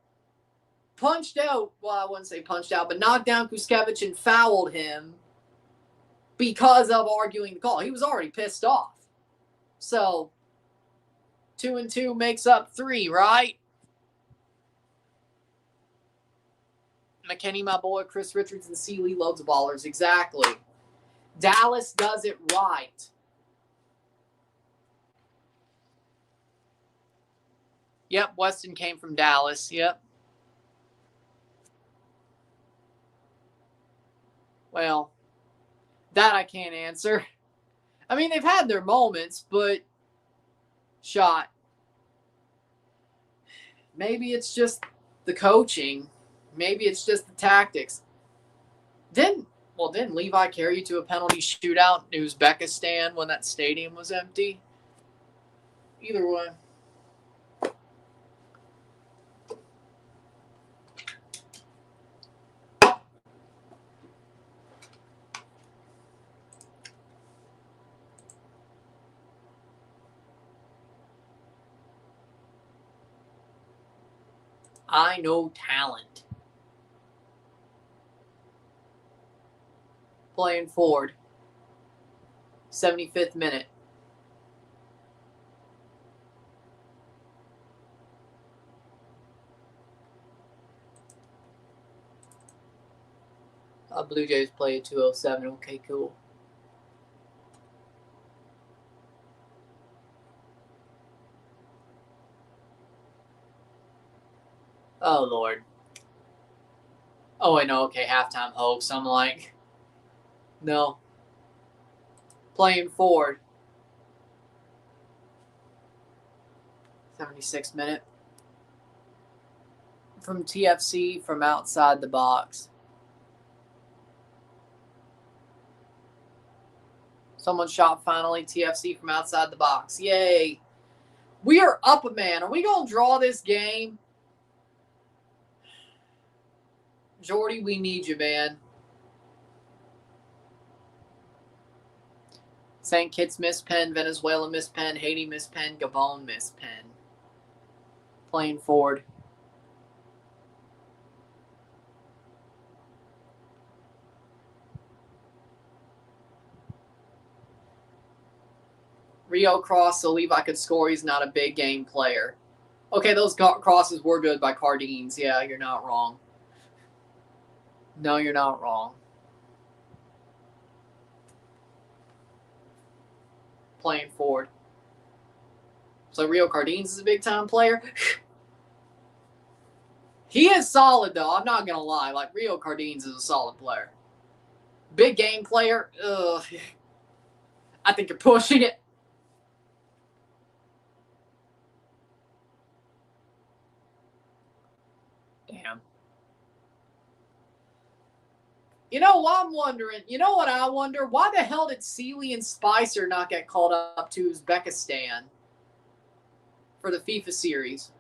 punched out, well, I wouldn't say punched out, but knocked down Kuskevich and fouled him because of arguing the call. He was already pissed off. So, 2 and 2 makes up 3, right? McKinney, my boy, Chris Richards, and Seeley, loads of ballers. Exactly. Dallas does it right. Yep, Weston came from Dallas. Yep. Well, that I can't answer. I mean, they've had their moments, but shot. Maybe it's just the coaching. Maybe it's just the tactics. Didn't Levi carry you to a penalty shootout in Uzbekistan when that stadium was empty? Either way. I know talent. Playing forward. 75th minute. Blue Jays play at 2:07. Okay, cool. Oh, Lord. Oh, I know. Okay, halftime hoax. I'm like, no. Playing forward. 76th minute. From TFC from outside the box. Someone shot finally. TFC from outside the box. Yay. We are up a man. Are we going to draw this game? Jordy, we need you, man. St. Kitts missed pen. Venezuela missed pen. Haiti missed pen. Gabon missed pen. Playing forward. Rio cross so Levi could score. He's not a big game player. Okay, those crosses were good by Cardines. Yeah, you're not wrong. No, you're not wrong. Playing forward. So Rio Cardines is a big-time player. He is solid, though. I'm not going to lie. Like, Rio Cardines is a solid player. Big game player. Ugh. I think you're pushing it. Damn. You know what I'm wondering? You know what I wonder? Why the hell did Seeley and Spicer not get called up to Uzbekistan for the FIFA series?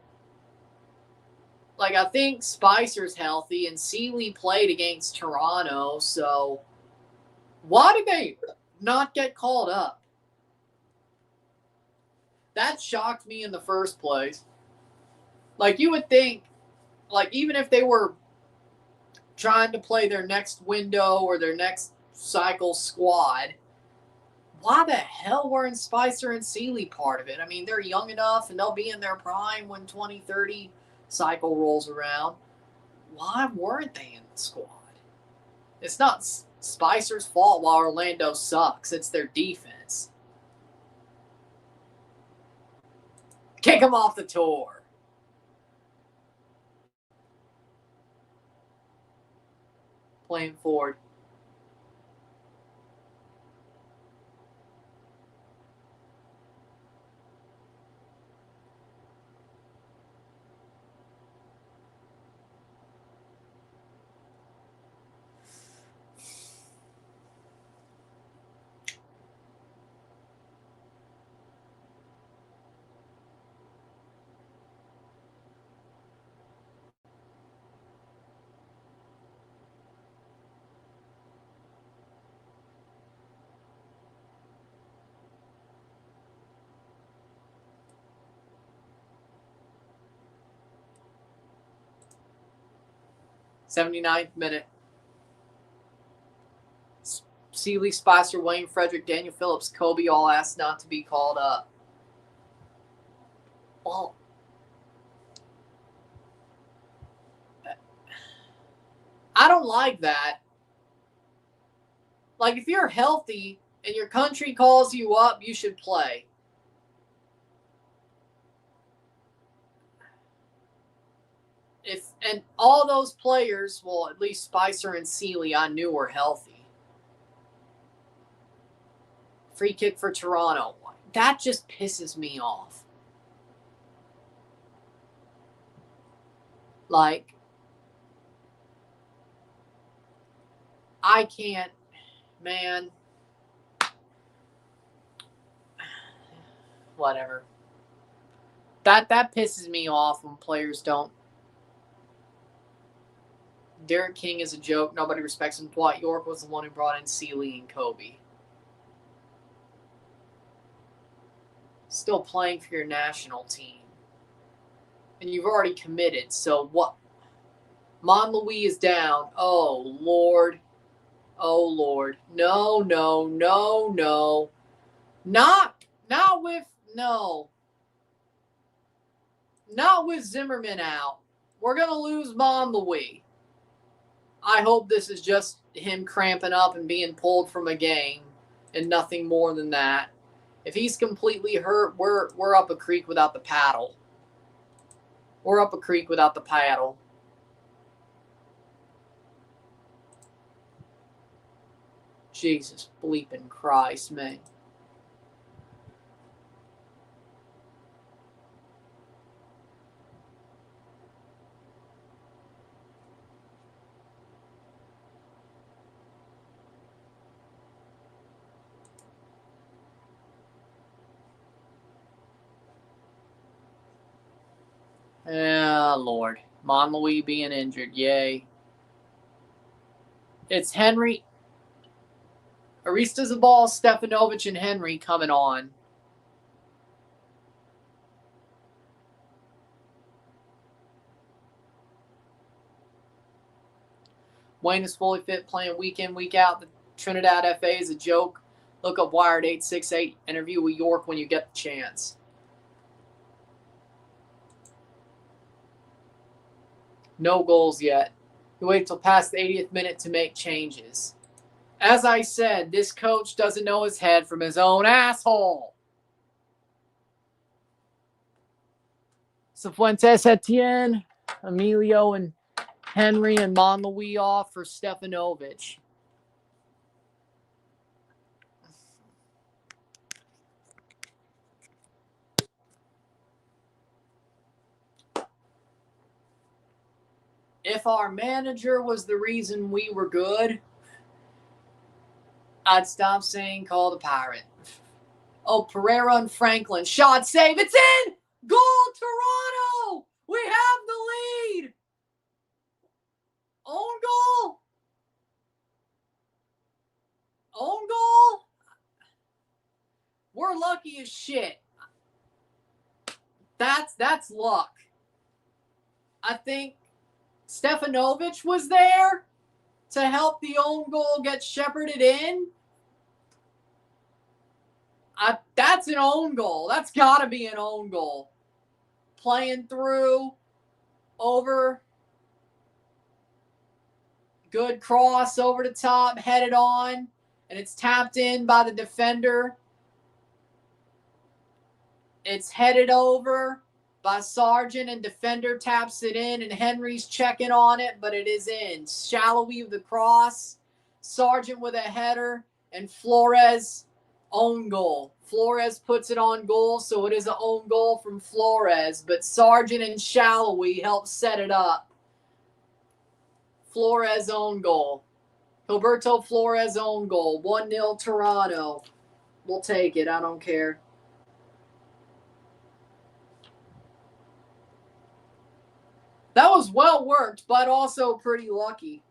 Like, I think Spicer's healthy and Seeley played against Toronto, so why did they not get called up? That shocked me in the first place. Like, you would think, like, even if they were trying to play their next window or their next cycle squad, why the hell weren't Spicer and Seeley part of it? I mean, they're young enough and they'll be in their prime when 2030 cycle rolls around. Why weren't they in the squad? It's not Spicer's fault while Orlando sucks. It's their defense. Kick them off the tour. Playing forward. '79th minute. Seeley, Spicer, Wayne, Frederick, Daniel Phillips, Kobe all asked not to be called up. Well, I don't like that. Like, if you're healthy and your country calls you up, you should play. And all those players, well, at least Spicer and Seeley, I knew were healthy. Free kick for Toronto. That just pisses me off. Like, I can't, man. Whatever. That pisses me off when players don't. Derek King is a joke. Nobody respects him. Dwight York was the one who brought in Seeley and Kobe. Still playing for your national team. And you've already committed. So what? Monlouis is down. Oh, Lord. Oh, Lord. No. Not with Zimmerman out. We're going to lose Monlouis. I hope this is just him cramping up and being pulled from a game and nothing more than that. If he's completely hurt, we're up a creek without the paddle. We're up a creek without the paddle. Jesus bleeping Christ, man. Yeah, Lord. Monlouis being injured. Yay. It's Henry. Aristizabal, Stefanovic, and Henry coming on. Wayne is fully fit, playing week in, week out. The Trinidad FA is a joke. Look up Wired 868. Interview with York when you get the chance. No goals yet. You wait till past the 80th minute to make changes. As I said, this coach doesn't know his head from his own asshole. Cifuentes, Etienne, Emilio, and Henry and Monlouis off for Stefanovic. If our manager was the reason we were good, I'd stop saying call the Pirate. Oh, Pereira and Franklin. Shot save. It's in! Goal, Toronto! We have the lead! Own goal? Own goal? We're lucky as shit. That's luck. I think Stefanovic was there to help the own goal get shepherded in. That's an own goal. That's got to be an own goal. Playing through, over. Good cross over the top, headed on, and it's tapped in by the defender. It's headed over by Sargent, and defender taps it in, and Henry's checking on it, but it is in. Shallowy with the cross, Sargent with a header, and Flores own goal. Flores puts it on goal, so it is an own goal from Flores, but Sargent and Shallowy help set it up. Flores own goal. Gilberto Flores own goal. 1-0 Toronto. We'll take it. I don't care. That was well worked, but also pretty lucky.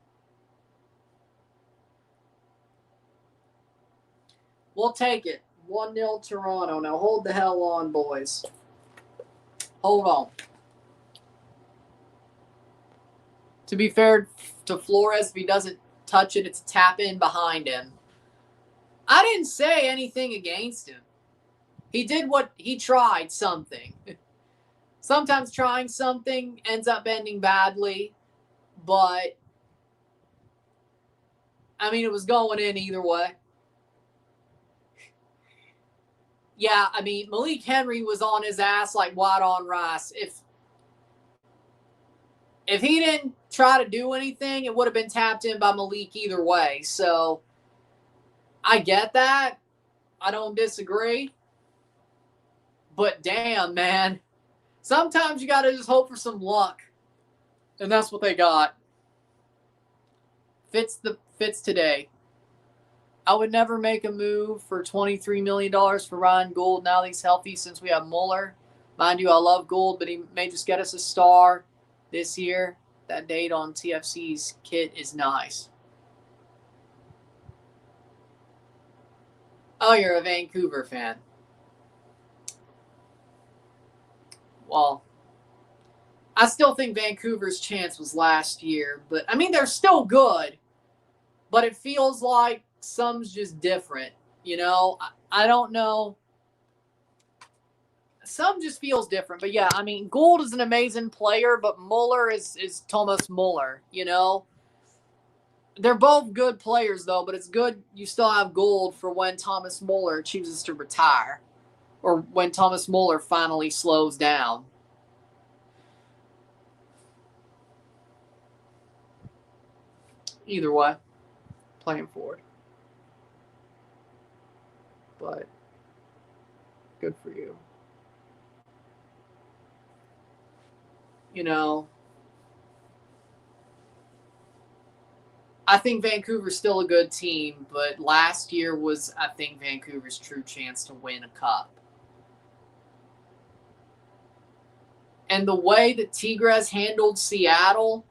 We'll take it. 1-0 Toronto. Now hold the hell on, boys. Hold on. To be fair to Flores, if he doesn't touch it, it's a tap in behind him. I didn't say anything against him. He did what he tried, something. Sometimes trying something ends up ending badly, but I mean, it was going in either way. Yeah, I mean, Malik Henry was on his ass like white on rice. If he didn't try to do anything, it would have been tapped in by Malik either way. So I get that. I don't disagree. But damn, man. Sometimes you got to just hope for some luck. And that's what they got. Fits today. I would never make a move for $23 million for Ryan Gould now that he's healthy since we have Mueller. Mind you, I love Gould, but he may just get us a star this year. That date on TFC's kit is nice. Oh, you're a Vancouver fan. Well, I still think Vancouver's chance was last year, but I mean, they're still good, but it feels like some's just different. You know, I don't know. Some just feels different. But yeah, I mean, Gould is an amazing player, but Mueller is Thomas Mueller, you know. They're both good players, though, but it's good you still have Gould for when Thomas Mueller chooses to retire or when Thomas Mueller finally slows down. Either way, playing forward. But good for you. You know, I think Vancouver's still a good team, but last year was, I think, Vancouver's true chance to win a cup. And the way that Tigres handled Seattle,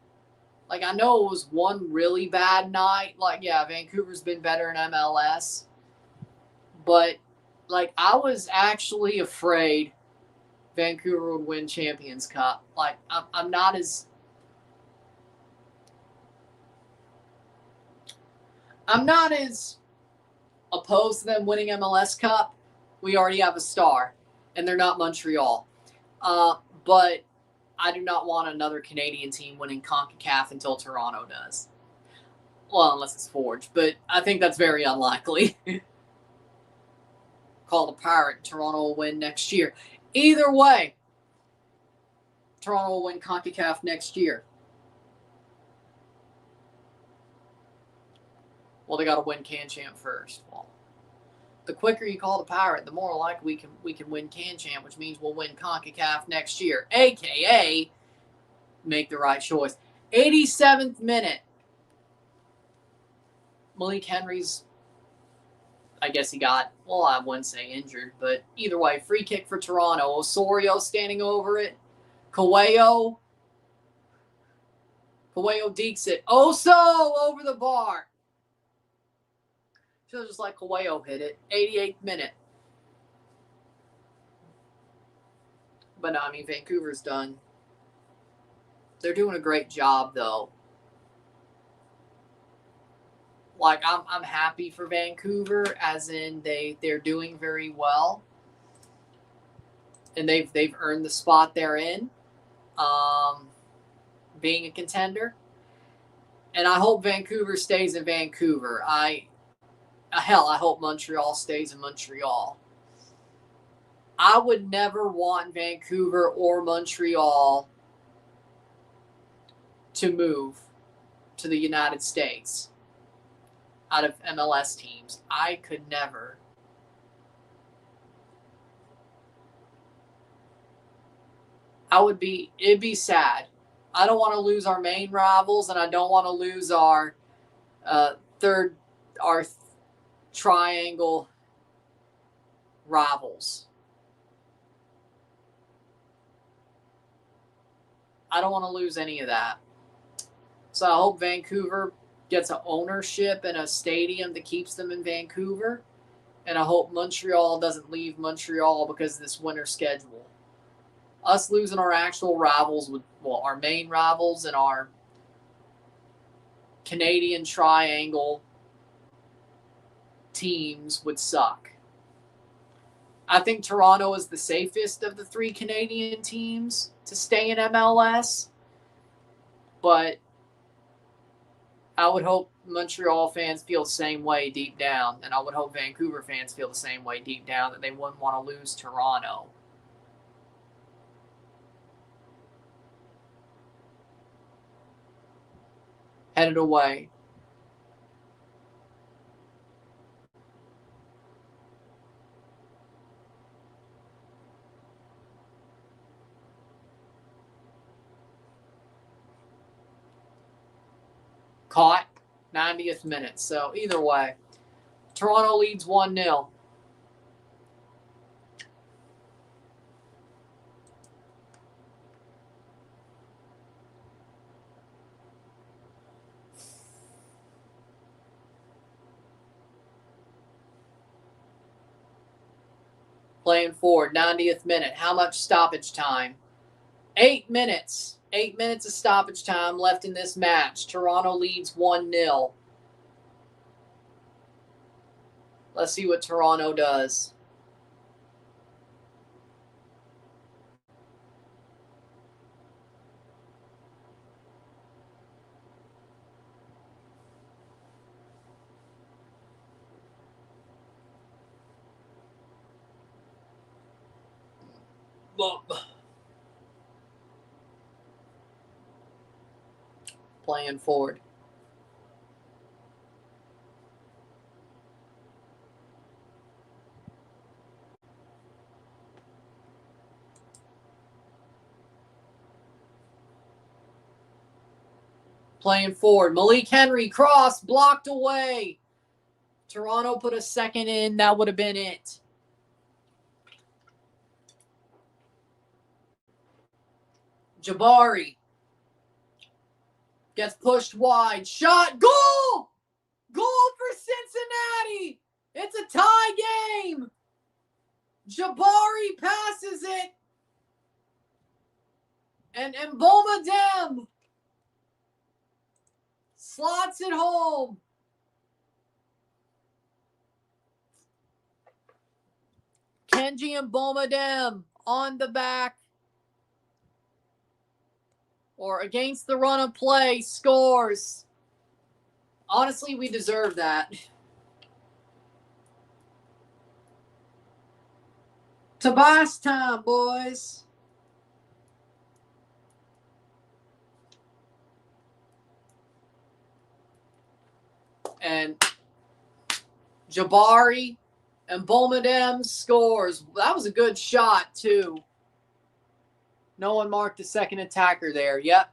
like, I know it was one really bad night. Like, yeah, Vancouver's been better in MLS. But, like, I was actually afraid Vancouver would win Champions Cup. Like, I'm not as opposed to them winning MLS Cup. We already have a star, and they're not Montreal. But I do not want another Canadian team winning CONCACAF until Toronto does. Well, unless it's Forge, but I think that's very unlikely. Call the Pirate, Toronto will win next year. Either way, Toronto will win CONCACAF next year. Well, they got to win CanChamp first. Well, the quicker you call the Pirate, the more likely we can win CanChamp, which means we'll win CONCACAF next year, a.k.a. make the right choice. 87th minute. Malik Henry's, I guess he got, well, I wouldn't say injured, but either way, free kick for Toronto. Osorio standing over it. Coelho dekes it. Oso over the bar. Feels just like Coelho hit it. 88th minute. But no, I mean, Vancouver's done. They're doing a great job, though. Like, I'm happy for Vancouver, as in they're doing very well. And they've earned the spot they're in, being a contender. And I hope Vancouver stays in Vancouver. I hope Montreal stays in Montreal. I would never want Vancouver or Montreal to move to the United States out of MLS teams. I could never. It'd be sad. I don't want to lose our main rivals, and I don't want to lose our triangle rivals. I don't want to lose any of that. So I hope Vancouver gets an ownership and a stadium that keeps them in Vancouver. And I hope Montreal doesn't leave Montreal because of this winter schedule. Us losing our actual rivals, our main rivals and our Canadian triangle teams would suck. I think Toronto is the safest of the three Canadian teams to stay in MLS. But I would hope Montreal fans feel the same way deep down, and I would hope Vancouver fans feel the same way deep down, that they wouldn't want to lose Toronto. Headed away. Caught, 90th minute. So either way, Toronto leads 1-0. Playing forward, 90th minute. How much stoppage time? 8 minutes. 8 minutes of stoppage time left in this match. Toronto leads 1-0. Let's see what Toronto does. Playing forward. Playing forward. Malik Henry, cross, blocked away. Toronto put a second in. That would have been it. Jabari gets pushed wide. Shot. Goal! Goal for Cincinnati! It's a tie game. Jabari passes it. And Mboma Dem slots it home. Kenji Mboma Dem on the back, or against the run of play, scores. Honestly, we deserve that. Tobias time, boys. And Jabari and Mboma scores. That was a good shot, too. No one marked the second attacker there. Yep.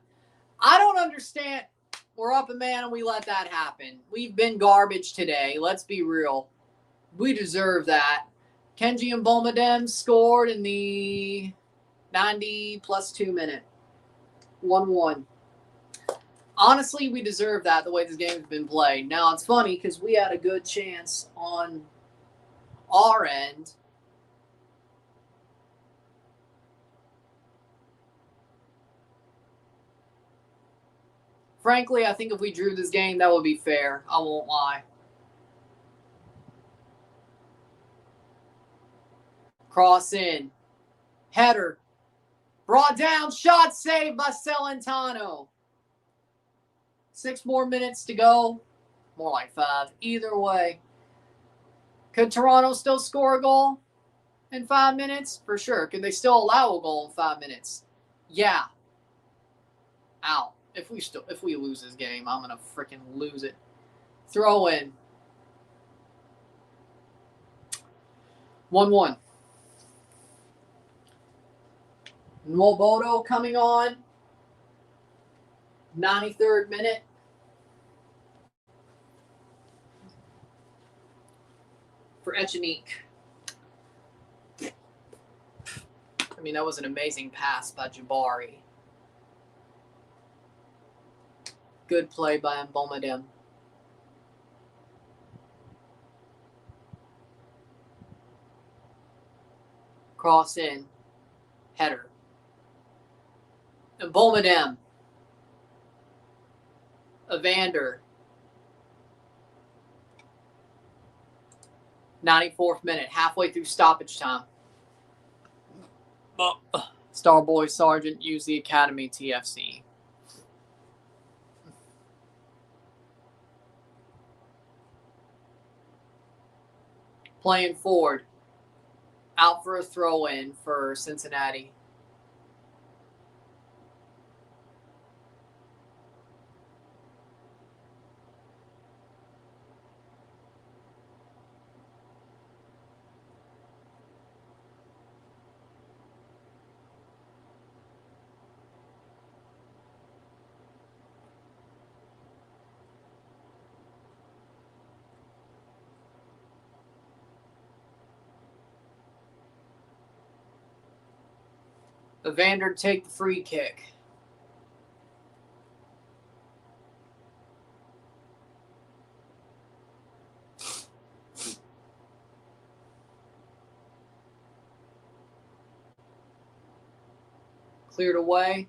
I don't understand. We're up a man and we let that happen. We've been garbage today. Let's be real. We deserve that. Kenji and Mboma scored in the 90 plus 2 minute. 1-1. Honestly, we deserve that the way this game's been played. Now, it's funny because we had a good chance on our end. Frankly, I think if we drew this game, that would be fair. I won't lie. Cross in. Header. Brought down. Shot saved by Celentano. 6 more minutes to go. More like 5. Either way. Could Toronto still score a goal in 5 minutes? For sure. Could they still allow a goal in 5 minutes? Yeah. Out. If we lose this game, I'm gonna freaking lose it. Throw in. 1-1. Nwobodo coming on. 93rd minute. For Echenique. I mean, that was an amazing pass by Jabari. Good play by Mboma. Cross in. Header. Mboma. Evander. 94th minute. Halfway through stoppage time. Starboy Sargent used the Academy TFC. Playing forward. Out for a throw-in for Cincinnati. Evander take the free kick. Cleared away.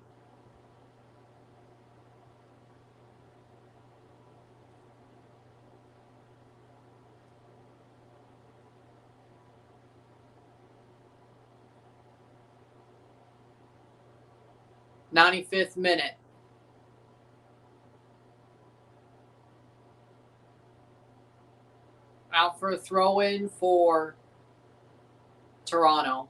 '95th minute. Out for a throw-in for Toronto.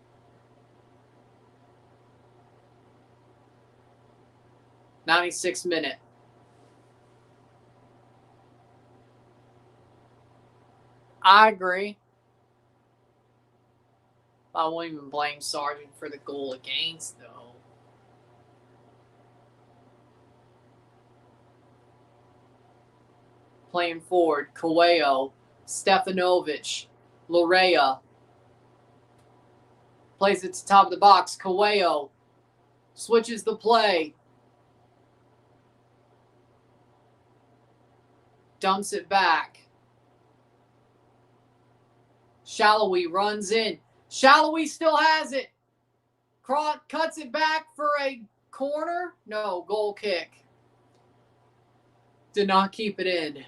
96th minute. I agree. I won't even blame Sargent for the goal against, though. Playing forward, Coelho, Stefanovic, Lorea. Plays it to top of the box. Coelho switches the play. Dumps it back. Shallowy runs in. Shallowy still has it. Cuts it back for a corner. No, goal kick. Did not keep it in.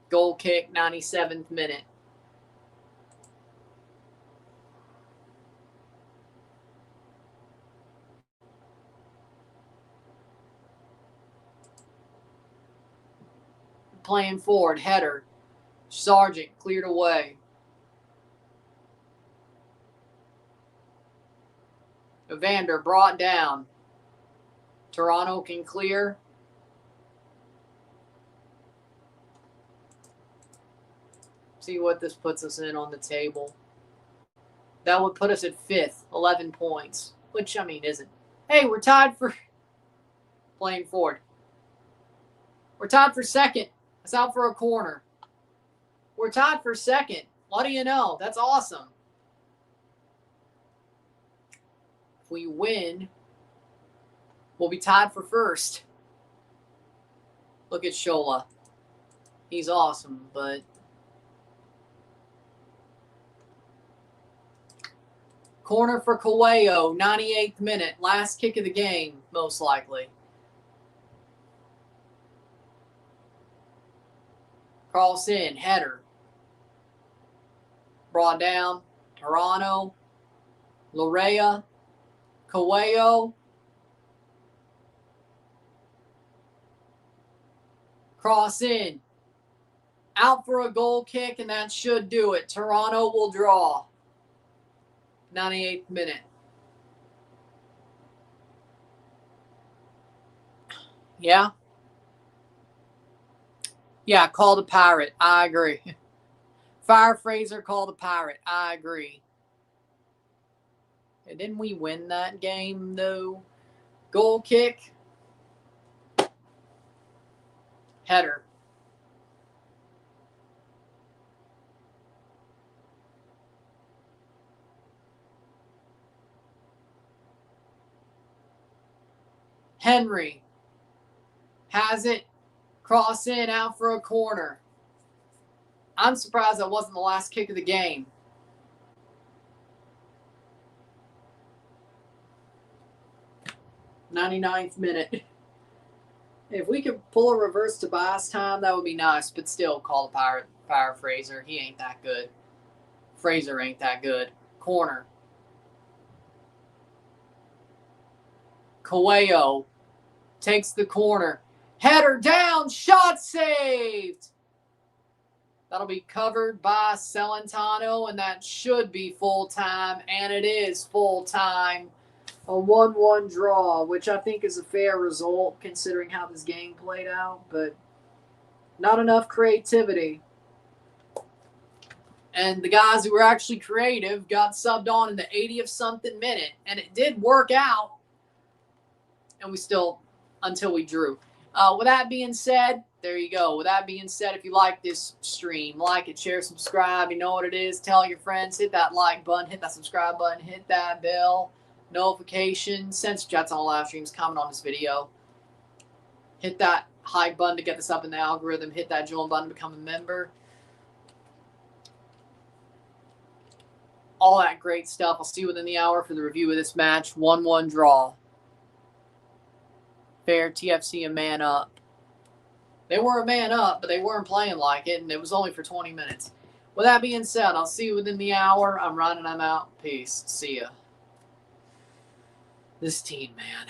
Goal kick, 97th minute. Playing forward, header. Sargent cleared away. Evander brought down. Toronto can clear. See what this puts us in on the table. That would put us at 5th, 11 points, which, I mean, isn't. Hey, we're tied for playing forward. We're tied for 2nd. It's out for a corner. We're tied for 2nd. What do you know? That's awesome. If we win, we'll be tied for 1st. Look at Shola. He's awesome, but corner for Coelho, 98th minute. Last kick of the game, most likely. Cross in, header. Brought down, Toronto, Lorea, Coelho. Cross in. Out for a goal kick, and that should do it. Toronto will draw. 98th minute. Yeah? Yeah, call the Pirate. I agree. Fire Fraser, call the Pirate. I agree. And didn't we win that game, though? Goal kick. Header. Henry has it. Cross in, out for a corner. I'm surprised that wasn't the last kick of the game. '99th minute. If we could pull a reverse Tobias time, that would be nice. But still, call the Pirate. Fire Fraser. He ain't that good. Fraser ain't that good. Corner. Coelho takes the corner. Header down. Shot saved. That'll be covered by Celentano, and that should be full-time, and it is full-time. A 1-1 draw, which I think is a fair result considering how this game played out, but not enough creativity. And the guys who were actually creative got subbed on in the 80th-something minute, and it did work out, and we still, until we drew. With that being said, there you go. With that being said, if you like this stream, like it, share, subscribe. You know what it is. Tell your friends. Hit that like button. Hit that subscribe button. Hit that bell notification. Send some chats on live streams. Comment on this video. Hit that hype button to get this up in the algorithm. Hit that join button to become a member. All that great stuff. I'll see you within the hour for the review of this match. 1-1 draw. Fair TFC a man up. They were a man up, but they weren't playing like it, and it was only for 20 minutes. With that being said, I'll see you within the hour. I'm running. I'm out. Peace. See ya. This team, man.